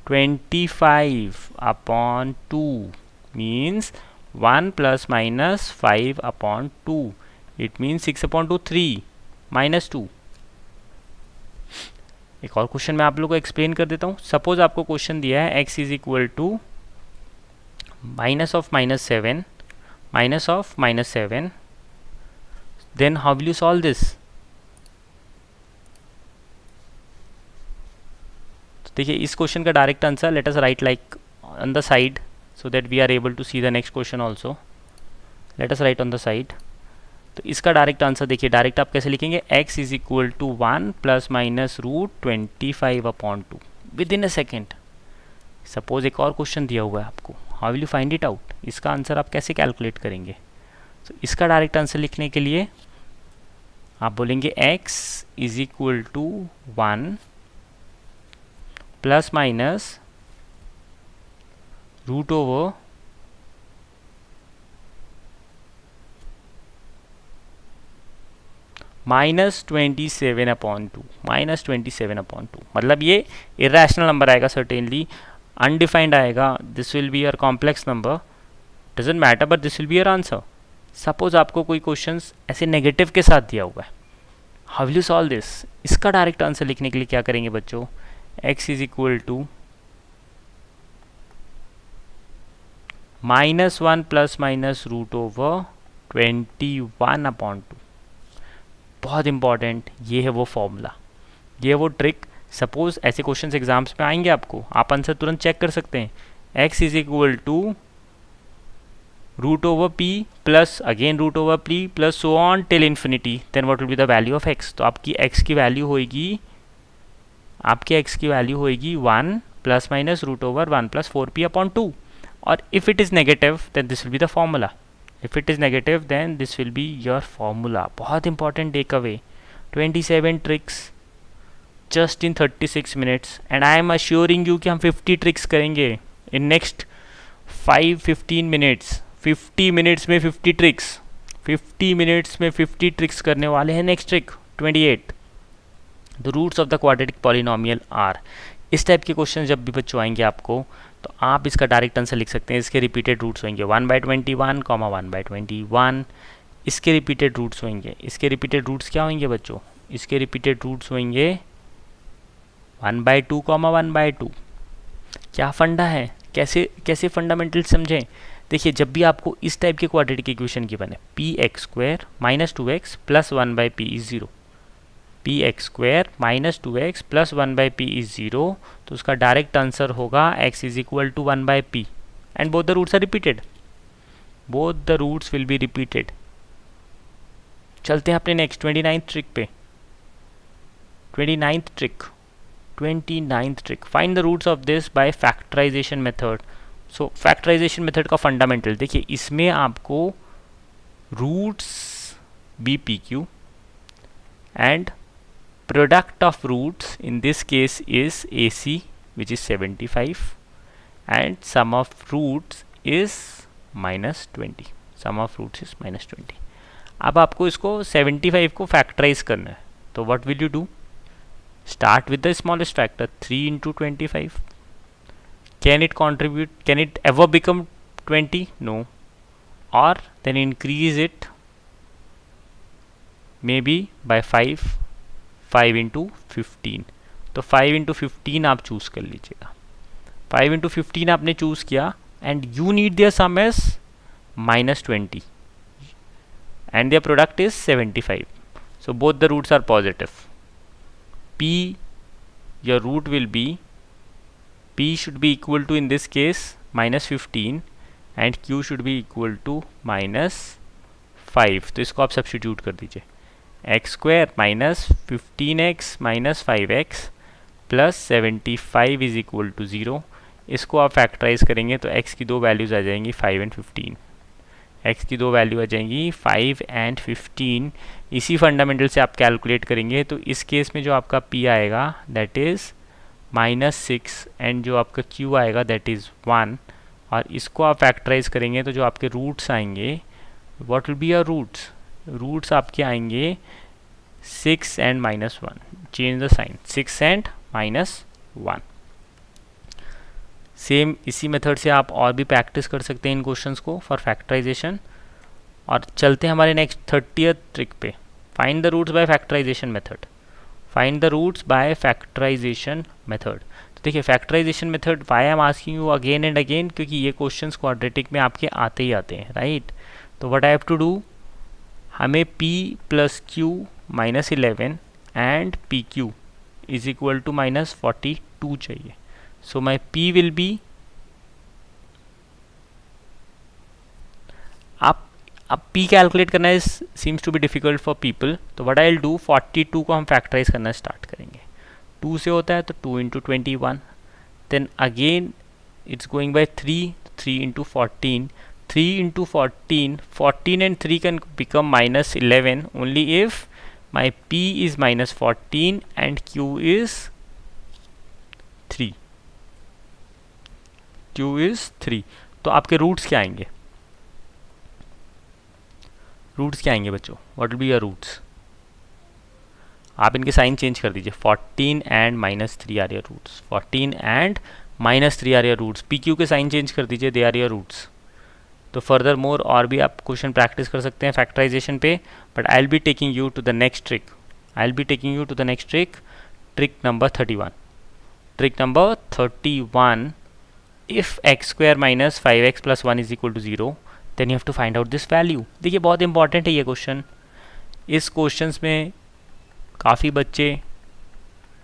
25 upon 2 means 1 plus minus 5 upon 2. It means 6 upon 2 3 minus 2. एक और क्वेश्चन मैं आप लोगों को एक्सप्लेन कर देता हूँ. सपोज आपको क्वेश्चन दिया है x is equal to minus of minus 7 then how will you solve this? देखिए इस क्वेश्चन का direct answer let us write like on the side so that we are able to see the next question also. Let us write on the side. तो इसका direct answer देखिए. Direct आप कैसे लिखेंगे? x is equal to 1 plus minus root 25 upon 2 within a second. Suppose एक और question दिया हुआ है आपको. How will you find it out? इसका आंसर आप कैसे कैलकुलेट करेंगे? तो इसका डायरेक्ट आंसर लिखने के लिए आप बोलेंगे x is equal to 1 plus minus root over -27 upon 2. -27 upon 2 मतलब ये इरेशनल नंबर आएगा. सर्टेनली अनडिफाइंड आएगा. This will be your complex number. Doesn't matter but this will be your answer. Suppose आपको कोई क्वेश्चन ऐसे नेगेटिव के साथ दिया हुआ है. How will you solve this? इसका डायरेक्ट आंसर लिखने के लिए क्या करेंगे बच्चों? x is equal to -1 plus minus root over 21 upon 2. बहुत इंपॉर्टेंट. ये है वो फॉर्मूला, ये है वो ट्रिक. सपोज ऐसे क्वेश्चंस एग्जाम्स में आएंगे आपको, आप आंसर तुरंत चेक कर सकते हैं. x is equal to root over p plus again root over p plus so on till infinity. Then what will be the value of x? तो आपकी x की वैल्यू होगी 1 plus minus root over 1 plus 4p upon 2. और if it is negative then this will be the formula. If it is negative then this will be your formula. बहुत important takeaway. 27 tricks just in 36 minutes and I am assuring you कि हम 50 tricks करेंगे in next 15 minutes. 50 minutes में 50 tricks. 50 minutes में 50 tricks करने वाले हैं. next trick 28. The roots of the quadratic polynomial are. इस टाइप के क्वेश्चन जब भी बच्चों आएंगे आपको तो आप इसका डायरेक्ट आंसर लिख सकते हैं. इसके रिपीटेड रूट्स होंगे 1/21, 1/21. इसके रिपीटेड रूट्स होंगे. इसके रिपीटेड रूट्स क्या होंगे बच्चों? इसके रिपीटेड रूट्स होंगे 1/2, 1/2. क्या फंडा है? कैसे फंडामेंटल समझें. देखिए जब भी आपको इस टाइप के क्वाड्रेटिक इक्वेशन की बने, px² -2x + 1/p is 0. P x square minus 2x plus 1/p is 0, तो उसका डायरेक्ट आंसर होगा x is equal to 1/p and both the roots are repeated, both the roots will be repeated. चलते हैं अपने next 29th trick पे। 29th trick, 29th trick, find the roots of this by factorisation method. So factorisation method का fundamental देखिए, इसमें आपको roots b p q and product of roots in this case is AC, which is 75, and sum of roots is -20, sum of roots is -20। अब आपको इसको 75 को factorise करना है, तो what will you do? Start with the smallest factor, 3 into 25। Can it contribute, can it ever become 20? No, or then increase it maybe by 5, 5 into 15। तो 5 into 15 आप choose कर लीजिएगा। 5 into 15 आपने चूज़ किया and you need their sum as -20 and their product is 75, so both the roots are positive। p, your root will be, p should be equal to in this case -15 and q should be equal to -5। तो इसको आप substitute कर दीजिए, x square minus 15x minus 5x plus 75 is equal to 0। इसको आप factorise करेंगे तो x की दो वैल्यूज़ आ जाएंगी 5 एंड 15, x की दो वैल्यू आ जाएंगी 5 एंड 15। इसी फंडामेंटल से आप कैलकुलेट करेंगे तो इस केस में जो आपका p आएगा दैट इज़ -6 एंड जो आपका q आएगा दैट इज़ 1, और इसको आप फैक्टराइज करेंगे तो जो आपके रूट्स आएंगे, what will be your roots? Roots आपके आएंगे 6 and -1, change the sign, 6 and -1। Same इसी मेथड से आप और भी प्रैक्टिस कर सकते हैं इन क्वेश्चंस को फॉर फैक्टराइजेशन। और चलते हैं हमारे नेक्स्ट 30th ट्रिक पे, find the roots by factorisation method. Find the roots by factorisation method. तो देखिए factorisation method, why I am asking you again and again, क्योंकि ये क्वेश्चंस क्वाड्रेटिक में आपके आते ही आते हैं, राइट। तो what I have to do, हमें p plus q -11 and p q is equal to -42 चाहिए। So my p will be, अब p कैलकुलेट करना is seems to be difficult for people, तो व्हाट आई विल डू, 42 को हम factorise करना start करेंगे। 2 से होता है तो 2 into 21, then again it's going by 3 into 14, 3 into 14, 14 and 3 can become -11 only if my p is -14 and q is 3, q is 3। तो आपके रूट्स क्या आएंगे, रूट्स क्या आएंगे बच्चों, what will be your roots? आप इनके साइन चेंज कर दीजिए, 14 and -3 are your roots, 14 and -3 are your roots. P q के साइन चेंज कर दीजिए, दे आर योर रूट्स। तो फर्दर मोर और भी आप क्वेश्चन प्रैक्टिस कर सकते हैं फैक्टराइजेशन पे, but I will be taking you to the next trick, I will be taking you to the next trick, trick number 31। Trick number 31, if x square minus 5x plus 1 is equal to 0 then you have to find out this value. देखिए बहुत important है ये question, इस question में काफ़ी बच्चे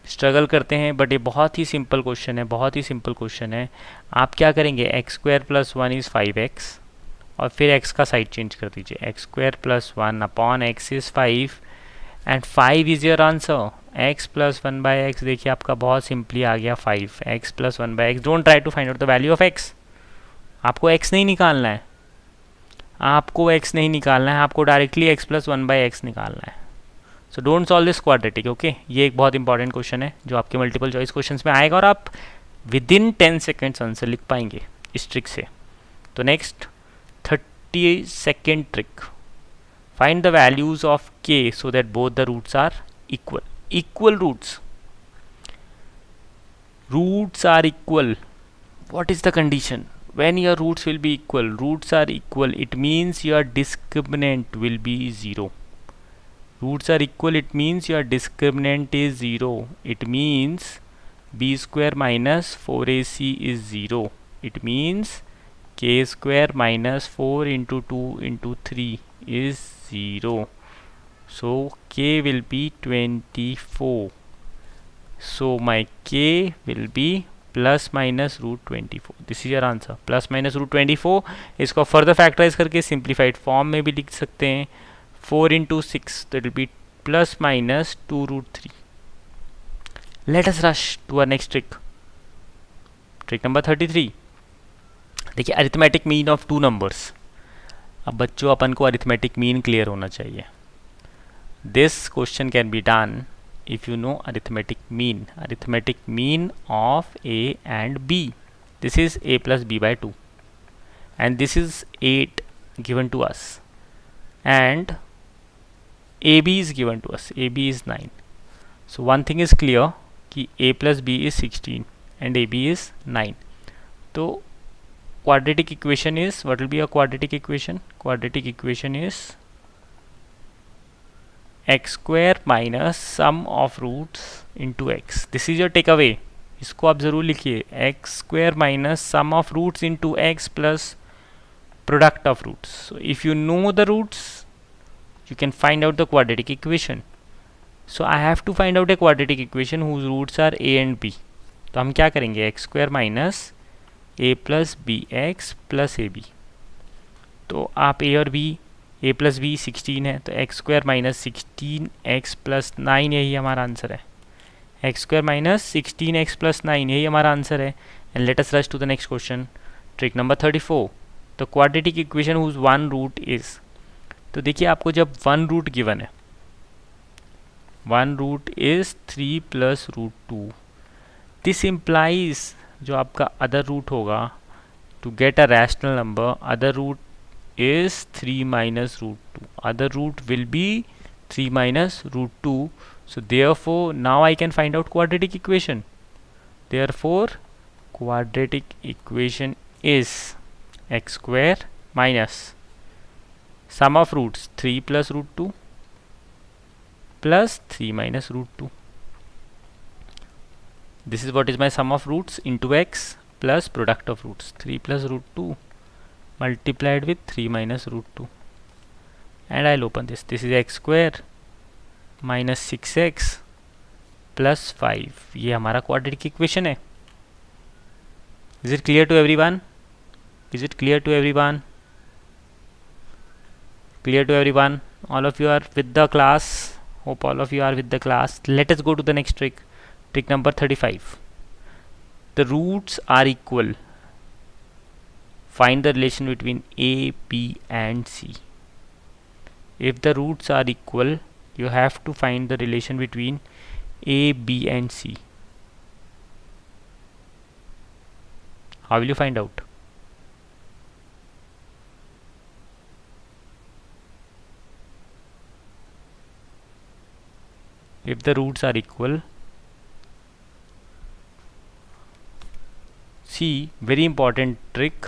struggle करते हैं, बट ये बहुत ही सिंपल क्वेश्चन है, बहुत ही सिंपल क्वेश्चन है। आप क्या करेंगे, x square plus 1 is 5x और फिर x का साइड चेंज कर दीजिए, x square plus 1 upon x is 5 and 5 is your answer. x plus 1/x देखिए आपका बहुत सिंपली आ गया 5, x plus 1/x। Don't try to find out the value of x, आपको x नहीं निकालना है, आपको x नहीं निकालना है, आपको डायरेक्टली x प्लस 1/x निकालना है। So don't solve this quadratic, okay. ये एक बहुत इंपॉर्टेंट क्वेश्चन है जो आपके मल्टीपल चॉइस क्वेश्चन में आएगा और आप विद इन 10 सेकेंड्स आंसर लिख पाएंगे इस ट्रिक से। तो next 32nd trick, find the values of k so that both the roots are equal, equal roots, roots are equal। What is the condition when your roots will be equal? Roots are equal, it means your discriminant will be 0। Roots are equal, it means your discriminant is 0, it means b square minus 4ac is 0, it means k square minus 4 into 2 into 3 is 0। So k will be 24. So my k will be plus minus root 24. This is your answer. Plus minus root 24. इसको further factorize करके simplified form में भी लिख सकते हैं. 4 into 6, that will be plus minus 2 root 3. Let us rush to our next trick. Trick number 33. देखिए arithmetic mean of two numbers. अब बच्चों अपन को अरिथमेटिक मीन क्लियर होना चाहिए. This question can be done if you know arithmetic mean of a and b. This is a plus b by 2 and this is 8 given to us and ab is given to us. Ab is 9. So one thing is clear कि a plus b is 16 and ab is 9. So quadratic equation is, what will be a quadratic equation? Quadratic equation is x square minus sum of roots into x. This is your takeaway. इसको आप ज़रूर लिखिए. x square minus sum of roots into x plus product of roots. So if you know the roots, you can find out the quadratic equation. So I have to find out a quadratic equation whose roots are a and b. तो हम क्या करेंगे? x square minus a plus bx plus ab. तो आप a और b, a plus B 16 है तो x square minus 16x plus 9 यही हमारा आंसर है. X square minus 16x plus 9 यही हमारा आंसर है. And let us rush to the next question. Trick number 34. The quadratic equation whose one root is. तो देखिए आपको जब वन रूट गिवन है, one root is 3 plus root 2. This implies जो आपका अदर रूट होगा, to get a rational number, other root is 3 minus root 2. Other root will be 3 minus root 2. So therefore now I can find out quadratic equation. Therefore quadratic equation is x square minus sum of roots 3 plus root 2 plus 3 minus root 2. This is what is my sum of roots into x plus product of roots 3 plus root 2 multiplied with 3 minus root 2 and I'll open this. This is x square minus 6x plus 5. ये हमारा quadratic equation है. Is it clear to everyone? Is it clear to everyone? Clear to everyone? All of you are with the class. Hope all of you are with the class. Let us go to the next trick. Trick number 35. The roots are equal. Find the relation between a, b and c. If the roots are equal, you have to find the relation between a, b and c. How will you find out? If the roots are equal, see, very important trick,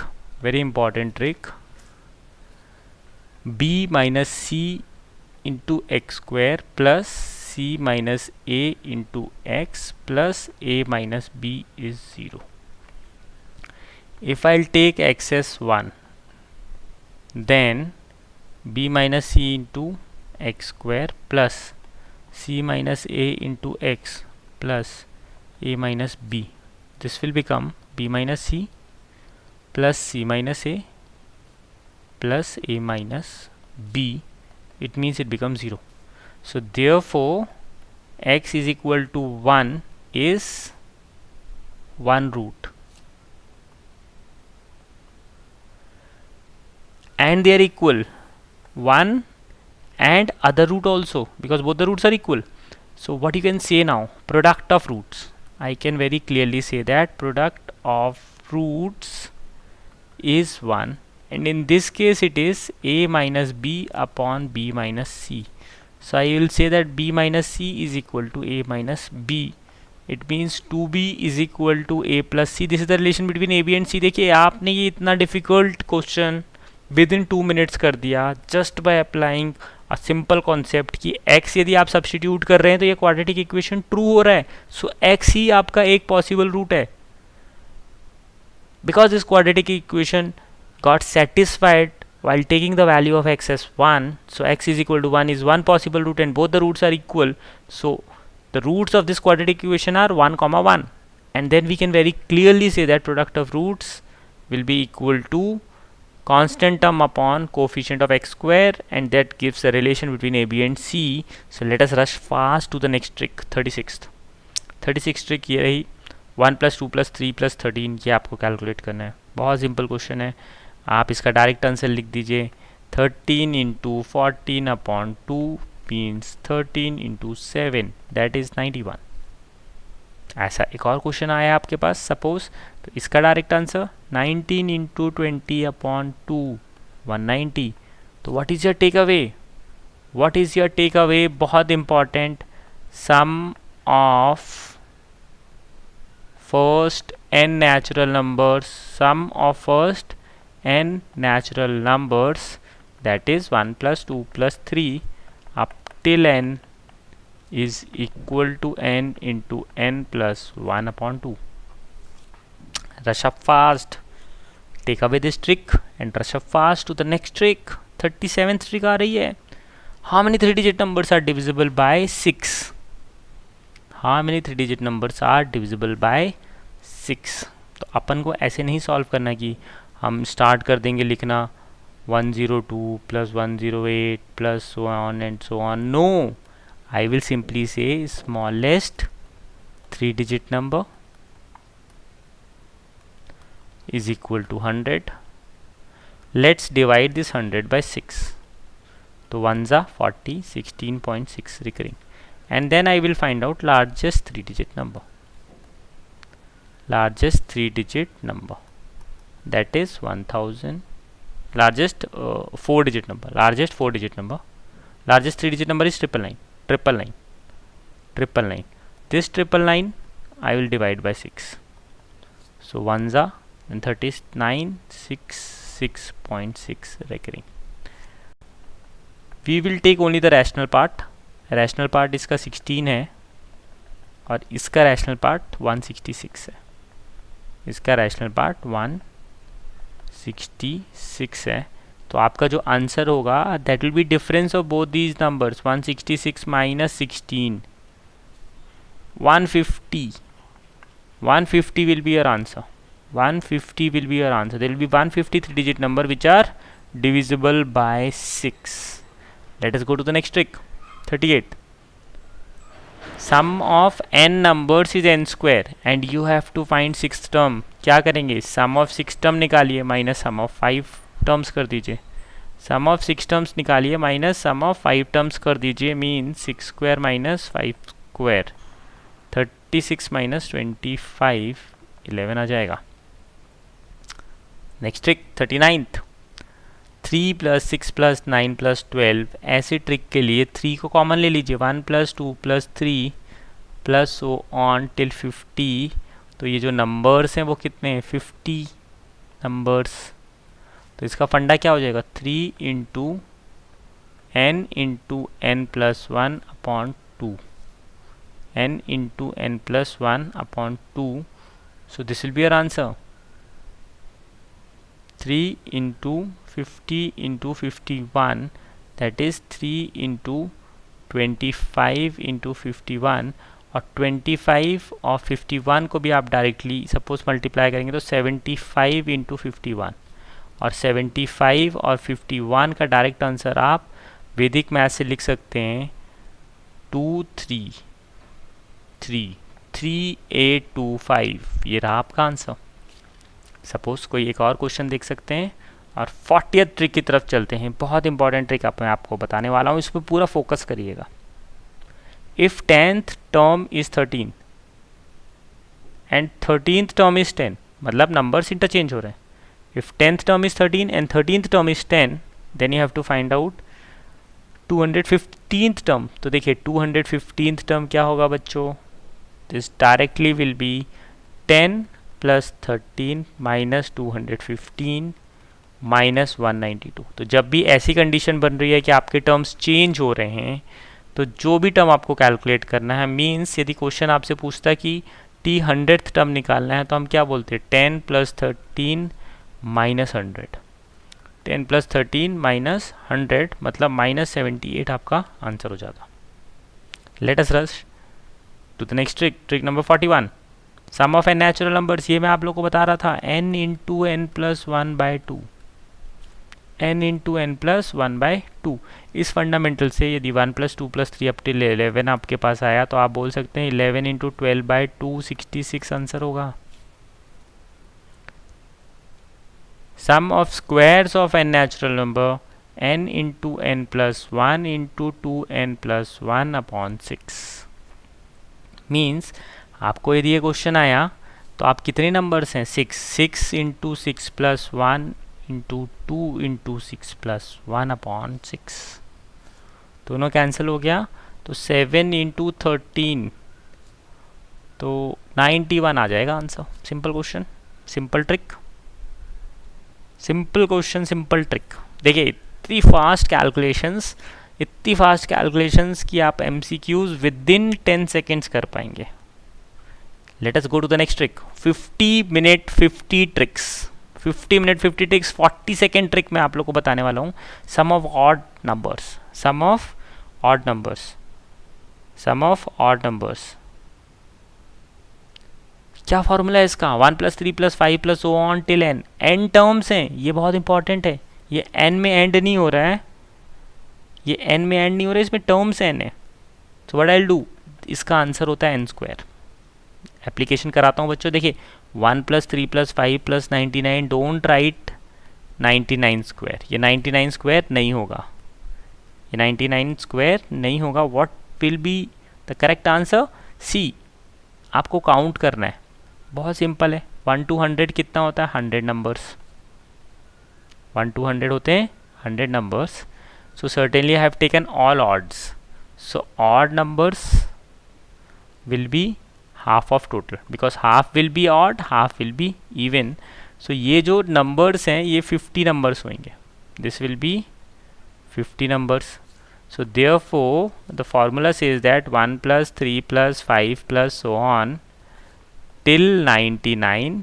b minus c into x square plus c minus a into x plus a minus b is 0. If I'll take x as 1, then b minus c into x square plus c minus a into x plus a minus b, this will become b minus c plus c minus a plus a minus b. It means it becomes 0. So therefore x is equal to 1 is one root and they are equal, 1 and other root also, because both the roots are equal. So what you can say now, product of roots, I can very clearly say that product of roots is 1, and in this case it is a minus b upon b minus c. So I will say that b minus c is equal to a minus b. It means 2b is equal to a plus c. This is the relation between a, b and c. देखिए आपने ये इतना difficult question within 2 minutes कर दिया just by applying a simple concept कि x यदि आप substitute कर रहे हैं तो ये quadratic equation true हो रहा है. So x ही आपका एक possible root है. Because this quadratic equation got satisfied while taking the value of x as 1, so x is equal to 1 is one possible root and both the roots are equal, so the roots of this quadratic equation are 1 comma 1, and then we can very clearly say that product of roots will be equal to constant term upon coefficient of x square, and that gives a relation between a, b and c. So let us rush fast to the next trick, 36th trick ये रही, 1 + 2 + 3 + 13, ये आपको calculate करना है। बहुत simple question है, आप इसका डायरेक्ट आंसर लिख दीजिए। 13 × 14/2 मीन्स 13 × 7 दैट इज़ 91। ऐसा एक और क्वेश्चन आया आपके पास सपोज, तो इसका डायरेक्ट आंसर 19 × 20/2 190। तो what is your take away? What is your take away? बहुत important, sum of first n natural numbers, sum of first n natural numbers, that is 1 + 2 + 3 up till n is equal to n into n plus 1/2. Rush up fast, take away this trick and rush up fast to the next trick. 37th trick आ रही है. How many 3-digit numbers are divisible by 6? How many 3-digit numbers are divisible by 6? तो अपन को ऐसे नहीं solve करना कि हम start कर देंगे लिखना 102 + 108 + so on and so on. No, I will simply say smallest 3-digit number is equal to 100. Let's divide this 100 by 6. तो 1s are 40, 16.6 recurring. And then I will find out largest 3-digit number. Largest 3-digit number, that is 1000. Largest 4-digit number. Largest 4-digit number. Largest 3-digit number is 999. This 999 I will divide by 6. So 1s are and 39, 6.6 recurring. We will take only the rational part. Rational part इसका 16 है और इसका rational part 166 है. इसका rational part 166 है. तो आपका जो आंसर होगा that will be difference of both these numbers. 166 minus 16, 150. 150 will be your answer. 150 will be your answer. There will be 150 3-digit number which are divisible by 6. Let us go to the next trick. 38. Sum of n numbers is n square and you have to find 6th term. क्या करेंगे? Sum of 6 term निकालिए minus sum of 5 terms कर दीजिए. Sum of 6 terms निकालिए minus sum of 5 terms कर दीजिए. Mean 6 square minus 5 square. 36 minus 25 11 आ जाएगा. Next trick 39th. 3 + 6 + 9 + 12. ऐसे ट्रिक के लिए 3 को कॉमन ले लीजिए. 1 + 2 + 3 + so on till 50. तो ये जो नंबर्स हैं वो कितने हैं? 50 नंबर्स. तो इसका फंडा क्या हो जाएगा? 3 × n × n + 1/2. n × n + 1/2. So this will be your answer. 3 × 50 × 51, that is 3 × 25 × 51. और 25 और 51 को भी आप डायरेक्टली सपोज मल्टीप्लाई करेंगे तो 75 × 51. और 75 और 51 का डायरेक्ट आंसर आप वैदिक मैथ से लिख सकते हैं 3825. ये रहा आपका आंसर. सपोज कोई एक और क्वेश्चन देख सकते हैं और 40th ट्रिक की तरफ चलते हैं. बहुत इंपॉर्टेंट ट्रिक मैं आपको बताने वाला हूँ, इस पर पूरा फोकस करिएगा. If 10th term is 13 and 13th term is 10, मतलब नंबर्स इंटरचेंज हो रहे हैं. If 10th term is 13 and 13th term is 10, then you have to find out 215th term. तो देखिए 215th टर्म क्या होगा बच्चों? This directly will be 10 + 13 - 215 - 192. तो जब भी ऐसी कंडीशन बन रही है कि आपके टर्म्स चेंज हो रहे हैं, तो जो भी टर्म आपको कैलकुलेट करना है, मीन्स यदि क्वेश्चन आपसे पूछता है कि t 100th टर्म निकालना है, तो हम क्या बोलते हैं? 10 + 13 - 100. 10 प्लस 13 माइनस 100 मतलब माइनस 78 आपका आंसर हो जाता। Let us rush to the next trick number 41। Sum of n natural numbers, ये मैं आप लोग को बता रहा था, n into n plus one by two, n into n plus one by two. इस फंडामेंटल से यदि 1 प्लस 2 प्लस 3 अप टिल 11 आपके पास आया तो आप बोल सकते हैं 11 इंटू 12 बाई 2 66 आंसर होगा। Sum of squares of n natural number n into n plus one into 2n plus one upon 6 means आपको यदि ये क्वेश्चन आया तो आप कितने नंबर्स हैं, 6 into 6 plus one into 2 into 6 plus one upon 6, दोनों कैंसिल हो गया तो 7 इंटू 13 तो 91 आ जाएगा answer. Simple question, simple trick, simple question, simple trick. देखिए इतनी फास्ट कैलकुलेशंस, इतनी फास्ट कैलकुलेशंस कि आप MCQs विद इन 10 सेकेंड्स कर पाएंगे। Let us go to the next trick. 50 minute 50 tricks, 50 minute 50 tricks, 40 second trick मैं आप लोग को बताने वाला हूँ। Sum of odd numbers, sum of odd numbers, sum of odd numbers. क्या फॉर्मूला है इसका, 1 plus 3 plus 5 plus so on till n। n terms हैं, ये बहुत इंपॉर्टेंट है, ये n में एंड नहीं हो रहा है, ये n में एंड नहीं हो रहा है, इसमें टर्म्स n है। सो व्हाट आई विल डू, इसका आंसर होता है n स्क्वायर। एप्लीकेशन कराता हूँ बच्चों। देखिए 1 plus 3 plus 5 plus 99, don't write 99 square, ये 99 स्क्वायर नहीं होगा, ये 99 स्क्वायर नहीं होगा। What will be the correct answer, C. आपको काउंट करना है, बहुत सिंपल है। 1 to 100 कितना होता है, 100 नंबर्स। 1 to 100 होते हैं 100 numbers. So certainly I have taken all odds, so odd numbers will be half of total, because half will be odd, half will be even. So ये जो नंबर्स हैं ये 50 नंबर्स होंगे, this will be 50 numbers. So therefore the formula says that 1 plus 3 plus 5 plus so on till 99,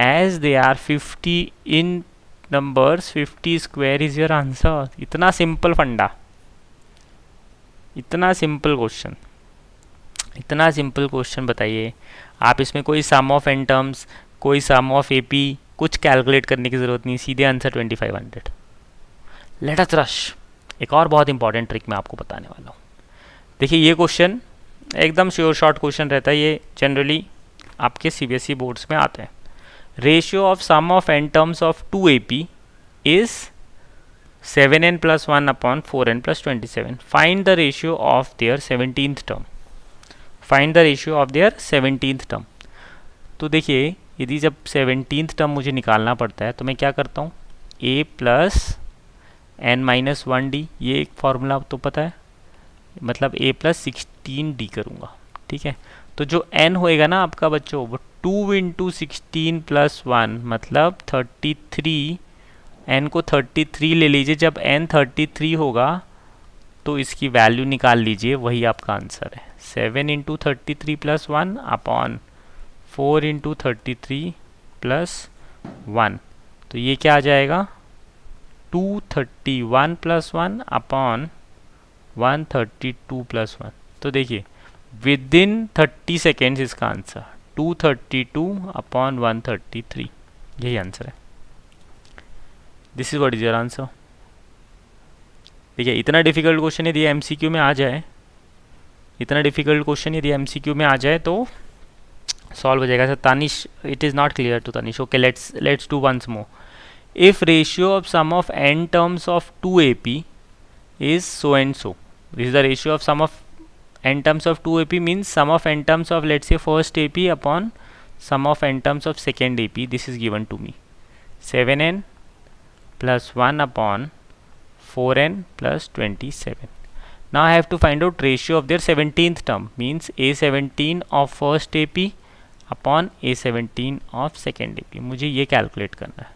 as they are 50 in numbers, 50 square is your answer। इतना simple फंडा, इतना simple question, इतना simple question. बताइए आप इसमें कोई सम of n terms, कोई सम of AP कुछ कैलकुलेट करने की ज़रूरत नहीं, सीधे आंसर 2500। लेट अस रश, एक और बहुत इंपॉर्टेंट ट्रिक मैं आपको बताने वाला हूँ। देखिए ये क्वेश्चन एकदम श्योर शॉर्ट क्वेश्चन रहता है, ये जनरली आपके CBSE बोर्ड्स में आते हैं। Ratio of sum of n terms of 2 AP is 7n plus 1 upon 4n plus 27। Find the ratio of their 17th term, find the ratio of their 17th term. तो देखिए यदि जब 17th term मुझे निकालना पड़ता है तो मैं क्या करता हूँ, a plus n minus 1d, ये एक फार्मूला तो पता है, मतलब a प्लस 16d करूँगा, ठीक है। तो जो n होएगा ना आपका बच्चों, वो 2 इंटू 16 प्लस 1 मतलब 33, n को 33 ले लीजिए। जब n 33 होगा तो इसकी वैल्यू निकाल लीजिए, वही आपका आंसर है। 7 into 33 plus 1 upon 4 into 33 plus 1, तो ये क्या आ जाएगा, 231 प्लस 1 अपॉन 132 प्लस 1। तो देखिए विद इन 30 सेकेंड्स इसका आंसर 232 अपॉन 133, यही आंसर है। This is what is your answer. देखिए इतना डिफिकल्ट क्वेश्चन यदि MCQ में आ जाए, इतना डिफिकल्ट क्वेश्चन यदि MCQ में आ जाए तो सॉल्व हो जाएगा। Sir Tanish, it is not clear to Tanish. Okay, let's do once more. If ratio of sum of n terms of 2 AP is so and so, this is the ratio of sum of n terms of 2 AP, means sum of n terms of let's say first AP upon sum of n terms of second AP. This is given to me 7n plus 1 upon 4n plus 27. Now I have to find out ratio of their 17th term, means A17 of first AP upon A17 of second AP. मुझे ये calculate करना है,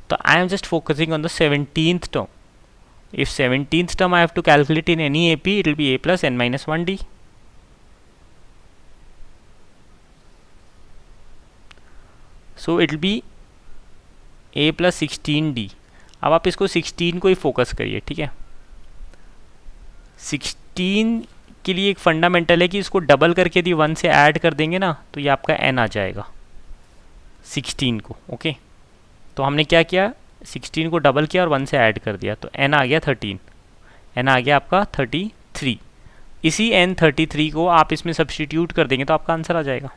तो I am just focusing on the 17th term. If 17th term I have to calculate in any AP, it will be A plus n minus 1d. So it will be A plus 16d. अब आप इसको 16 को ही focus करिए, ठीक है। 16 के लिए एक फंडामेंटल है कि इसको डबल करके यदि 1 से ऐड कर देंगे ना तो ये आपका n आ जाएगा 16 को, ओके। तो हमने क्या किया, 16 को डबल किया और 1 से ऐड कर दिया, तो n आ गया 13, n आ गया आपका 33। इसी n 33 को आप इसमें सब्स्टिट्यूट कर देंगे तो आपका आंसर आ जाएगा।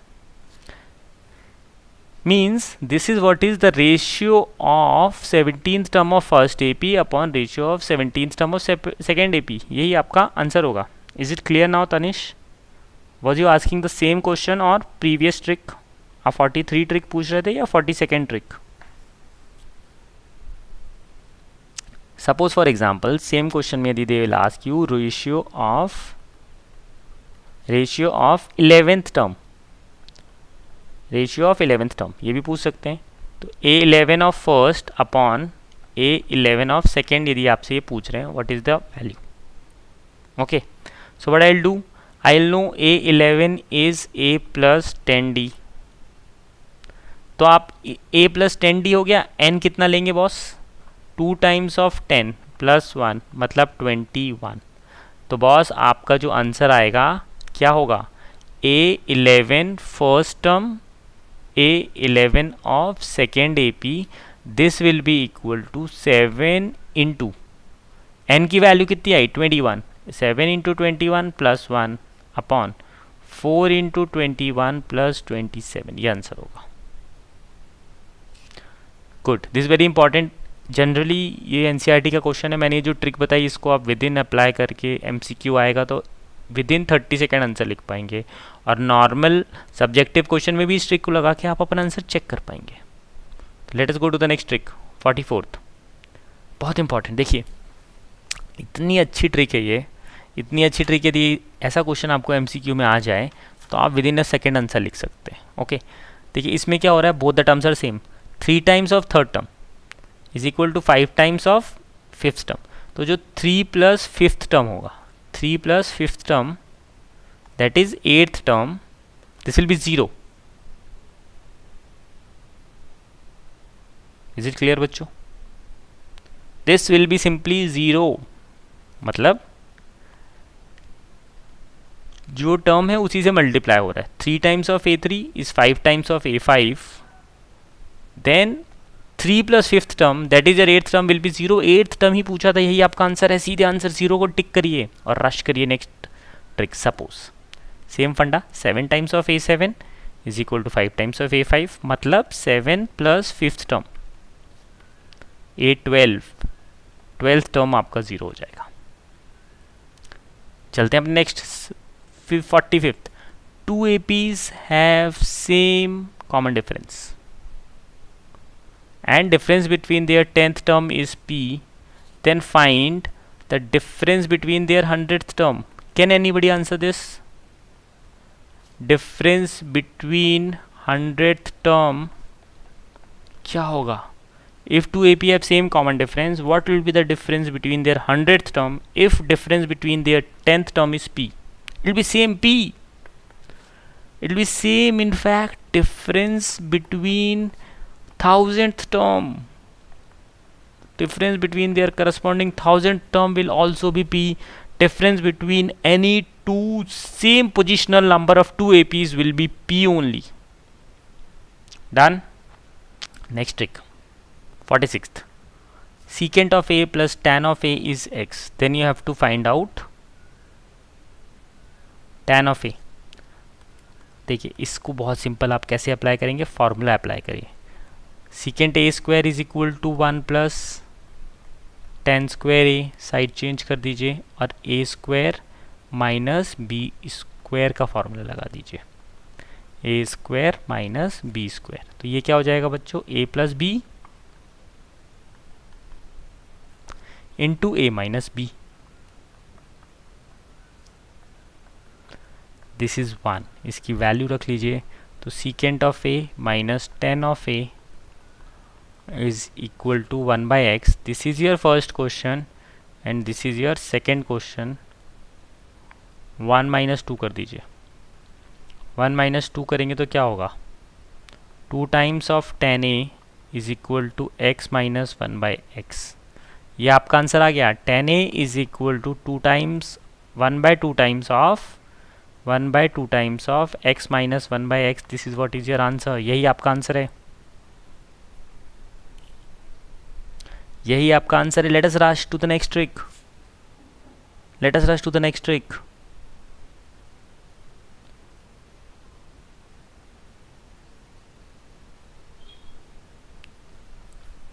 Means this is what is the ratio of 17th term of first AP upon ratio of 17th term of second AP, यही आपका आंसर होगा। Is it clear now, Tanish? Was you asking the same question or previous trick? आप 43 trick पूछ रहे थे या 42nd trick? Suppose for example same question में यदि they will ask you ratio of 11th term, ratio of 11th term, ये भी पूछ सकते हैं। तो A11 of first upon A11 of second यदि आपसे ये पूछ रहे हैं what is the value, okay. So what I will do, I will know A11 is A plus 10D। तो आप A प्लस 10D हो गया, n कितना लेंगे बॉस, 2 टाइम्स ऑफ 10 प्लस 1 मतलब 21। तो बॉस आपका जो आंसर आएगा क्या होगा, A11 first term A11 of second AP, this will be equal to 7 into n की वैल्यू कितनी आई 21, 7 into 21 plus 1 upon 4 into 21 plus 27, ये आंसर होगा। Good, this very important. Generally ये NCERT का क्वेश्चन है, मैंने जो ट्रिक बताई इसको आप विद इन अप्लाई करके MCQ आएगा तो विद इन 30 सेकेंड आंसर लिख पाएंगे, और नॉर्मल सब्जेक्टिव क्वेश्चन में भी इस ट्रिक को लगा के आप अपना आंसर चेक कर पाएंगे। Let us go to the next trick 44th, बहुत इंपॉर्टेंट। देखिए इतनी अच्छी ट्रिक है ये, इतनी अच्छी ट्रिक यदि ऐसा क्वेश्चन आपको MCQ में आ जाए तो आप with in a second answer लिख सकते हैं, ओके। देखिए इसमें क्या हो रहा है, both the terms are same, 3 times of third term is equal to 5 times of fifth term. तो जो 3 प्लस फिफ्थ टर्म होगा, 3 plus 5th term, that is 8th term, this will be 0. Is it clear बच्चों? This will be simply 0, मतलब जो term है उसी से multiply हो रहा है। 3 times of A3 is 5 times of A5, then 3 plus 5th term that is your 8th term will be 0। 8th term ही पूछा था, यही आपका आंसर है, सीधे आंसर 0 को टिक करिए और रश करिए next trick. Suppose same funda, 7 times of A7 is equal to 5 times of A5, मतलब 7 plus 5th term A12, 12th term आपका 0 हो जाएगा। चलते हैं अपने next 45th। 2 APs have same common difference and difference between their 10th term is P, then find the difference between their 100th term. Can anybody answer this? Difference between 100th term क्या होगा? If 2 AP have same common difference, what will be the difference between their 100th term if difference between their 10th term is P? It will be same P. It will be same, in fact, difference between 1000th term, difference between their corresponding 1000th term will also be P. Difference between any two same positional number of 2 APs will be P only. Done. Next trick 46th. Secant of A plus tan of A is X, then you have to find out tan of A। देखिए इसको बहुत simple आप कैसे apply करेंगे, formula apply करिए। Secant A square is equal to 1 plus tan square A, side change कर दीजिए और A square minus B square का फॉर्मूला लगा दीजिए, A square minus B square. तो ये क्या हो जाएगा बच्चों, A plus B into A minus B। This is 1, इसकी वैल्यू रख लीजिए। तो secant of A minus tan of A is equal to 1 by x. This is your first question and this is your second question। 1 minus 2 कर दीजिए, 1 minus 2 करेंगे तो क्या होगा, 2 times of tan A is equal to x minus 1/x। ये आपका answer आ गया। 10a is equal to 2 times 1/2 times of 1/2 times of x minus 1/x। This is what is your answer. यही आपका आंसर है, यही आपका आंसर है। Let us rush to the next trick, let us rush to the next trick.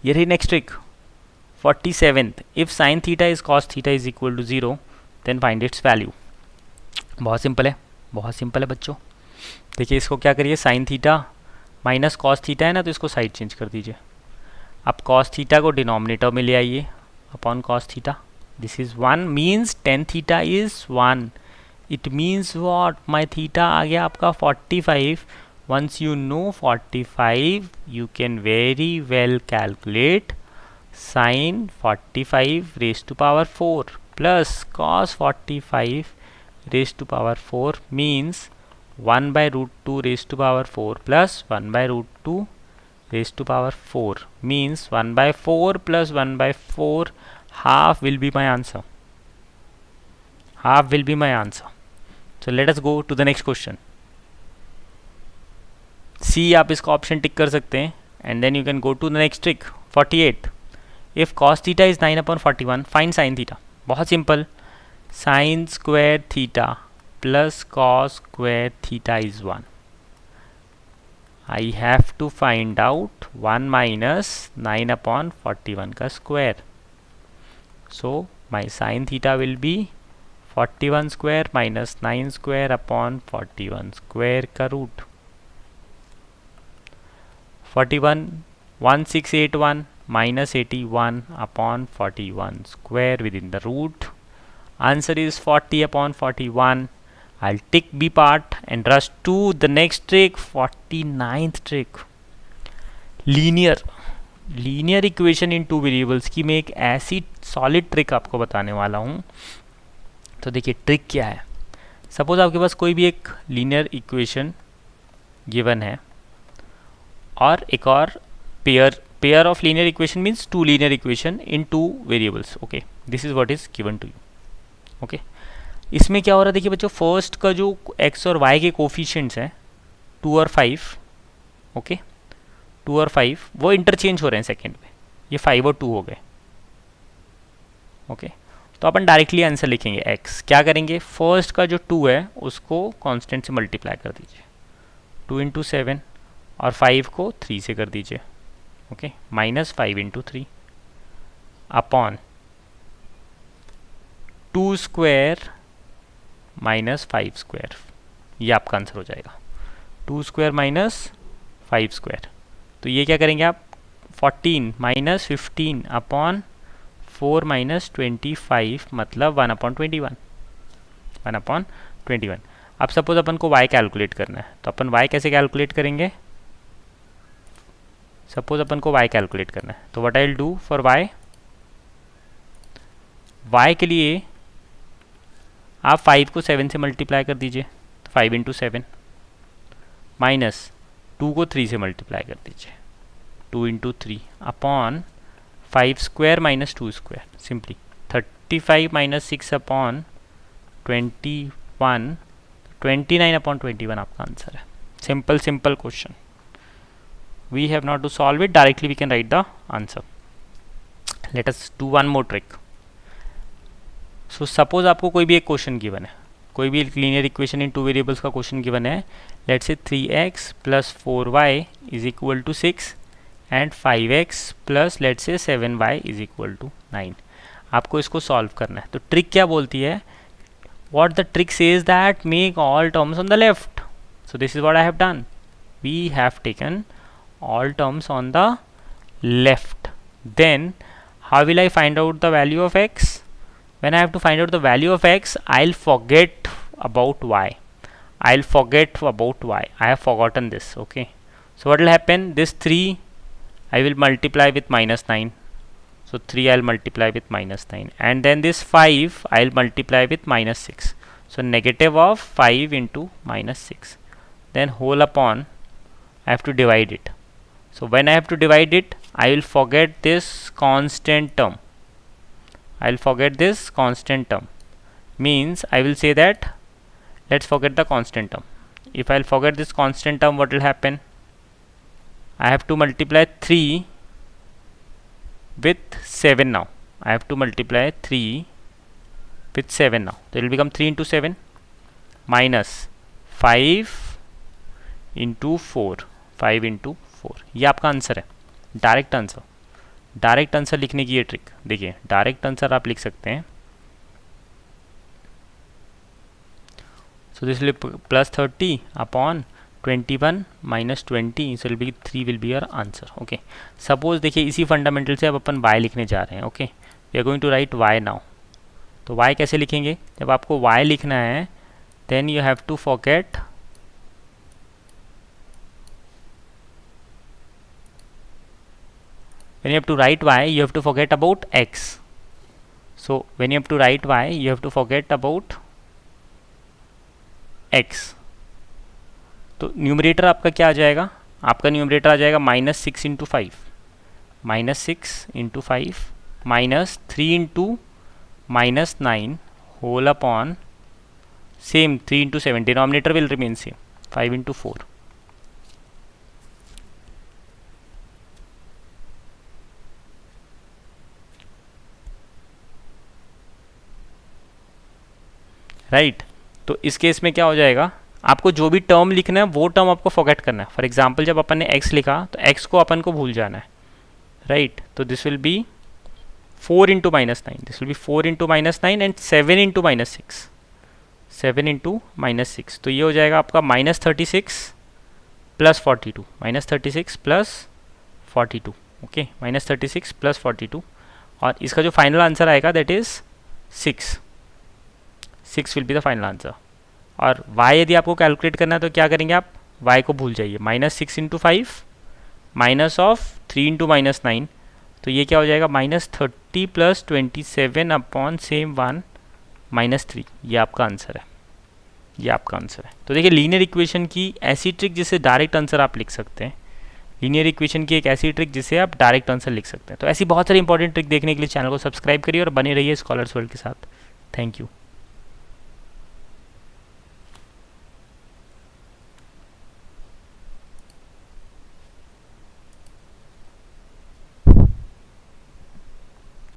ये रही next trick 47th। If sine theta is cos theta is equal to 0 then find its value. बहुत simple है, बहुत simple है बच्चों। देखिए इसको क्या करिए, sine theta minus cos theta है ना, तो इसको साइड चेंज कर दीजिए। अब कॉस थीटा को डिनोमिनेटर में ले आइए upon cos theta. This is 1 means tan theta is 1। It means what, my theta आ गया आपका 45। Once you know 45 you can very well calculate sin 45 raised to power 4 plus cos 45 raised to power 4 means 1 by root 2 raised to power 4 plus 1 by root 2 raised to power 4 means 1 by 4 plus 1 by 4, half will be my answer. Half will be my answer. So let us go to the next question. See आप इसका option tick कर सकते हैं and then you can go to the next trick 48। If cos theta is 9/41 find sine theta. बहुत simple, sine square theta plus cos square theta is 1। I have to find out 1 minus 9/41 का square. So my sine theta will be 41 square minus 9 square upon 41 square का root. 41 1681 minus 81 upon 41 square within the root. Answer is 40/41. I'll tick B part and rush to the next trick, 49th trick. Linear equation in two variables की मैं एक ऐसी solid trick आपको बताने वाला हूँ। तो देखिए ट्रिक क्या है। सपोज आपके पास कोई भी एक लीनियर इक्वेशन गिवन है और एक और pair of linear equation means two linear equation in two variables. Okay, this is what is given to you. Okay, इसमें क्या हो रहा है देखिए बच्चों, फर्स्ट का जो x और y के कोफिशिएंट्स हैं 2 और 5, ओके 2 और 5 वो इंटरचेंज हो रहे हैं सेकेंड में, ये 5 और 2 हो गए। ओके, तो अपन डायरेक्टली आंसर लिखेंगे x। क्या करेंगे, फर्स्ट का जो 2 है उसको कांस्टेंट से मल्टीप्लाई कर दीजिए, 2 इंटू 7 और 5 को 3 से कर दीजिए। Okay, minus 5 into 3 upon 2 square minus 5 square. ये आपका आंसर हो जाएगा 2 स्क्वायर माइनस 5 स्क्वायर। तो ये क्या करेंगे आप, 14 माइनस 15 अपॉन 4 माइनस 25 मतलब 1/21, 1/21। अब सपोज अपन को y कैलकुलेट करना है, तो अपन y कैसे कैलकुलेट करेंगे। सपोज अपन को y कैलकुलेट करना है, तो what I will do for y के लिए आप 5 को 7 से मल्टीप्लाई कर दीजिए, तो 5 इंटू 7 माइनस 2 को 3 से मल्टीप्लाई कर दीजिए, 2 into 3 upon 5 square minus 2 square, simply 35 minus 6 upon 21, 29/21 आपका आंसर है। Simple simple question, we have not to solve it, directly we can write the answer. Let us do one more trick. So suppose आपको कोई भी एक question given है, कोई भी एक linear equation in two variables का क्वेश्चन गिवन है। Let's say 3x plus 4y is equal to 6 and 5x plus let's say 7y is equal to 9। आपको इसको सॉल्व करना है। तो ट्रिक क्या बोलती है, what the trick says that make all terms on the left. So this is what I have done. We have taken all terms on the left. Then how will I find out the value of x? When I have to find out the value of x, I'll forget about y. I have forgotten this. Okay, so what will happen, this 3 I will multiply with minus 9. So 3 I'll multiply with minus 9, and then this 5 I'll multiply with minus 6. So negative of 5 into minus 6, then whole upon I have to divide it. So when I have to divide it, I will forget this constant term. I will forget this constant term. Means I will say that let's forget the constant term. If I'll forget this constant term, what will happen? I have to multiply 3 with 7 now. I have to multiply 3 with 7 now. So it will become 3 into 7 minus 5 into 4. 5 into 4. ये आपका answer है, direct answer. Direct answer लिखने की ये trick देखिए, direct answer आप लिख सकते हैं. So this will be plus 30 upon 21 minus 20, so will be 3 will be your answer. Okay. Suppose देखिए इसी फंडामेंटल से अब अपन y लिखने जा रहे हैं. Okay, we are going to write y now. तो y कैसे लिखेंगे? जब आपको y लिखना है then you have to forget when you have to write y you have to forget about x. So when you have to write y you have to forget about x. तो numerator आपका क्या आ जाएगा? आपका numerator आ जाएगा minus 6 into 5, minus 6 into 5 minus 3 into minus 9 whole upon same 3 into 7. Denominator will remain same 5 into 4. Right. तो इस केस में क्या हो जाएगा? आपको जो भी टर्म लिखना है वो टर्म आपको फॉरगेट करना है. फॉर एग्जाम्पल जब अपन ने x लिखा तो x को अपन को भूल जाना है. राइट. तो this will B 4 into minus 9. This will B 4 into minus 9 and 7 into minus 6. 7 into minus 6. तो ये हो जाएगा आपका minus 36 plus 42. Minus 36 plus 42. Okay, minus 36 plus 42. और इसका जो फाइनल आंसर आएगा that is 6. 6 will be the final answer. और y यदि आपको कैलकुलेट करना है तो क्या करेंगे आप? y को भूल जाइए. Minus 6 into 5 minus of 3 into minus 9. तो ये क्या हो जाएगा? Minus 30 plus 27 upon same 1 minus 3. ये आपका आंसर है. ये आपका आंसर है. तो देखिए लीनियर इक्वेशन की ऐसी ट्रिक जिससे डायरेक्ट आंसर आप लिख सकते हैं. लीनियर इक्वेशन की एक ऐसी ट्रिक जिससे आप डायरेक्ट आंसर लिख सकते हैं. तो ऐसी बहुत सारी इंपॉर्टेंट ट्रिक देखने के लिए चैनल को सब्सक्राइब करिए और बने रहिए स्कॉलर्स वर्ल्ड के साथ. Thank you.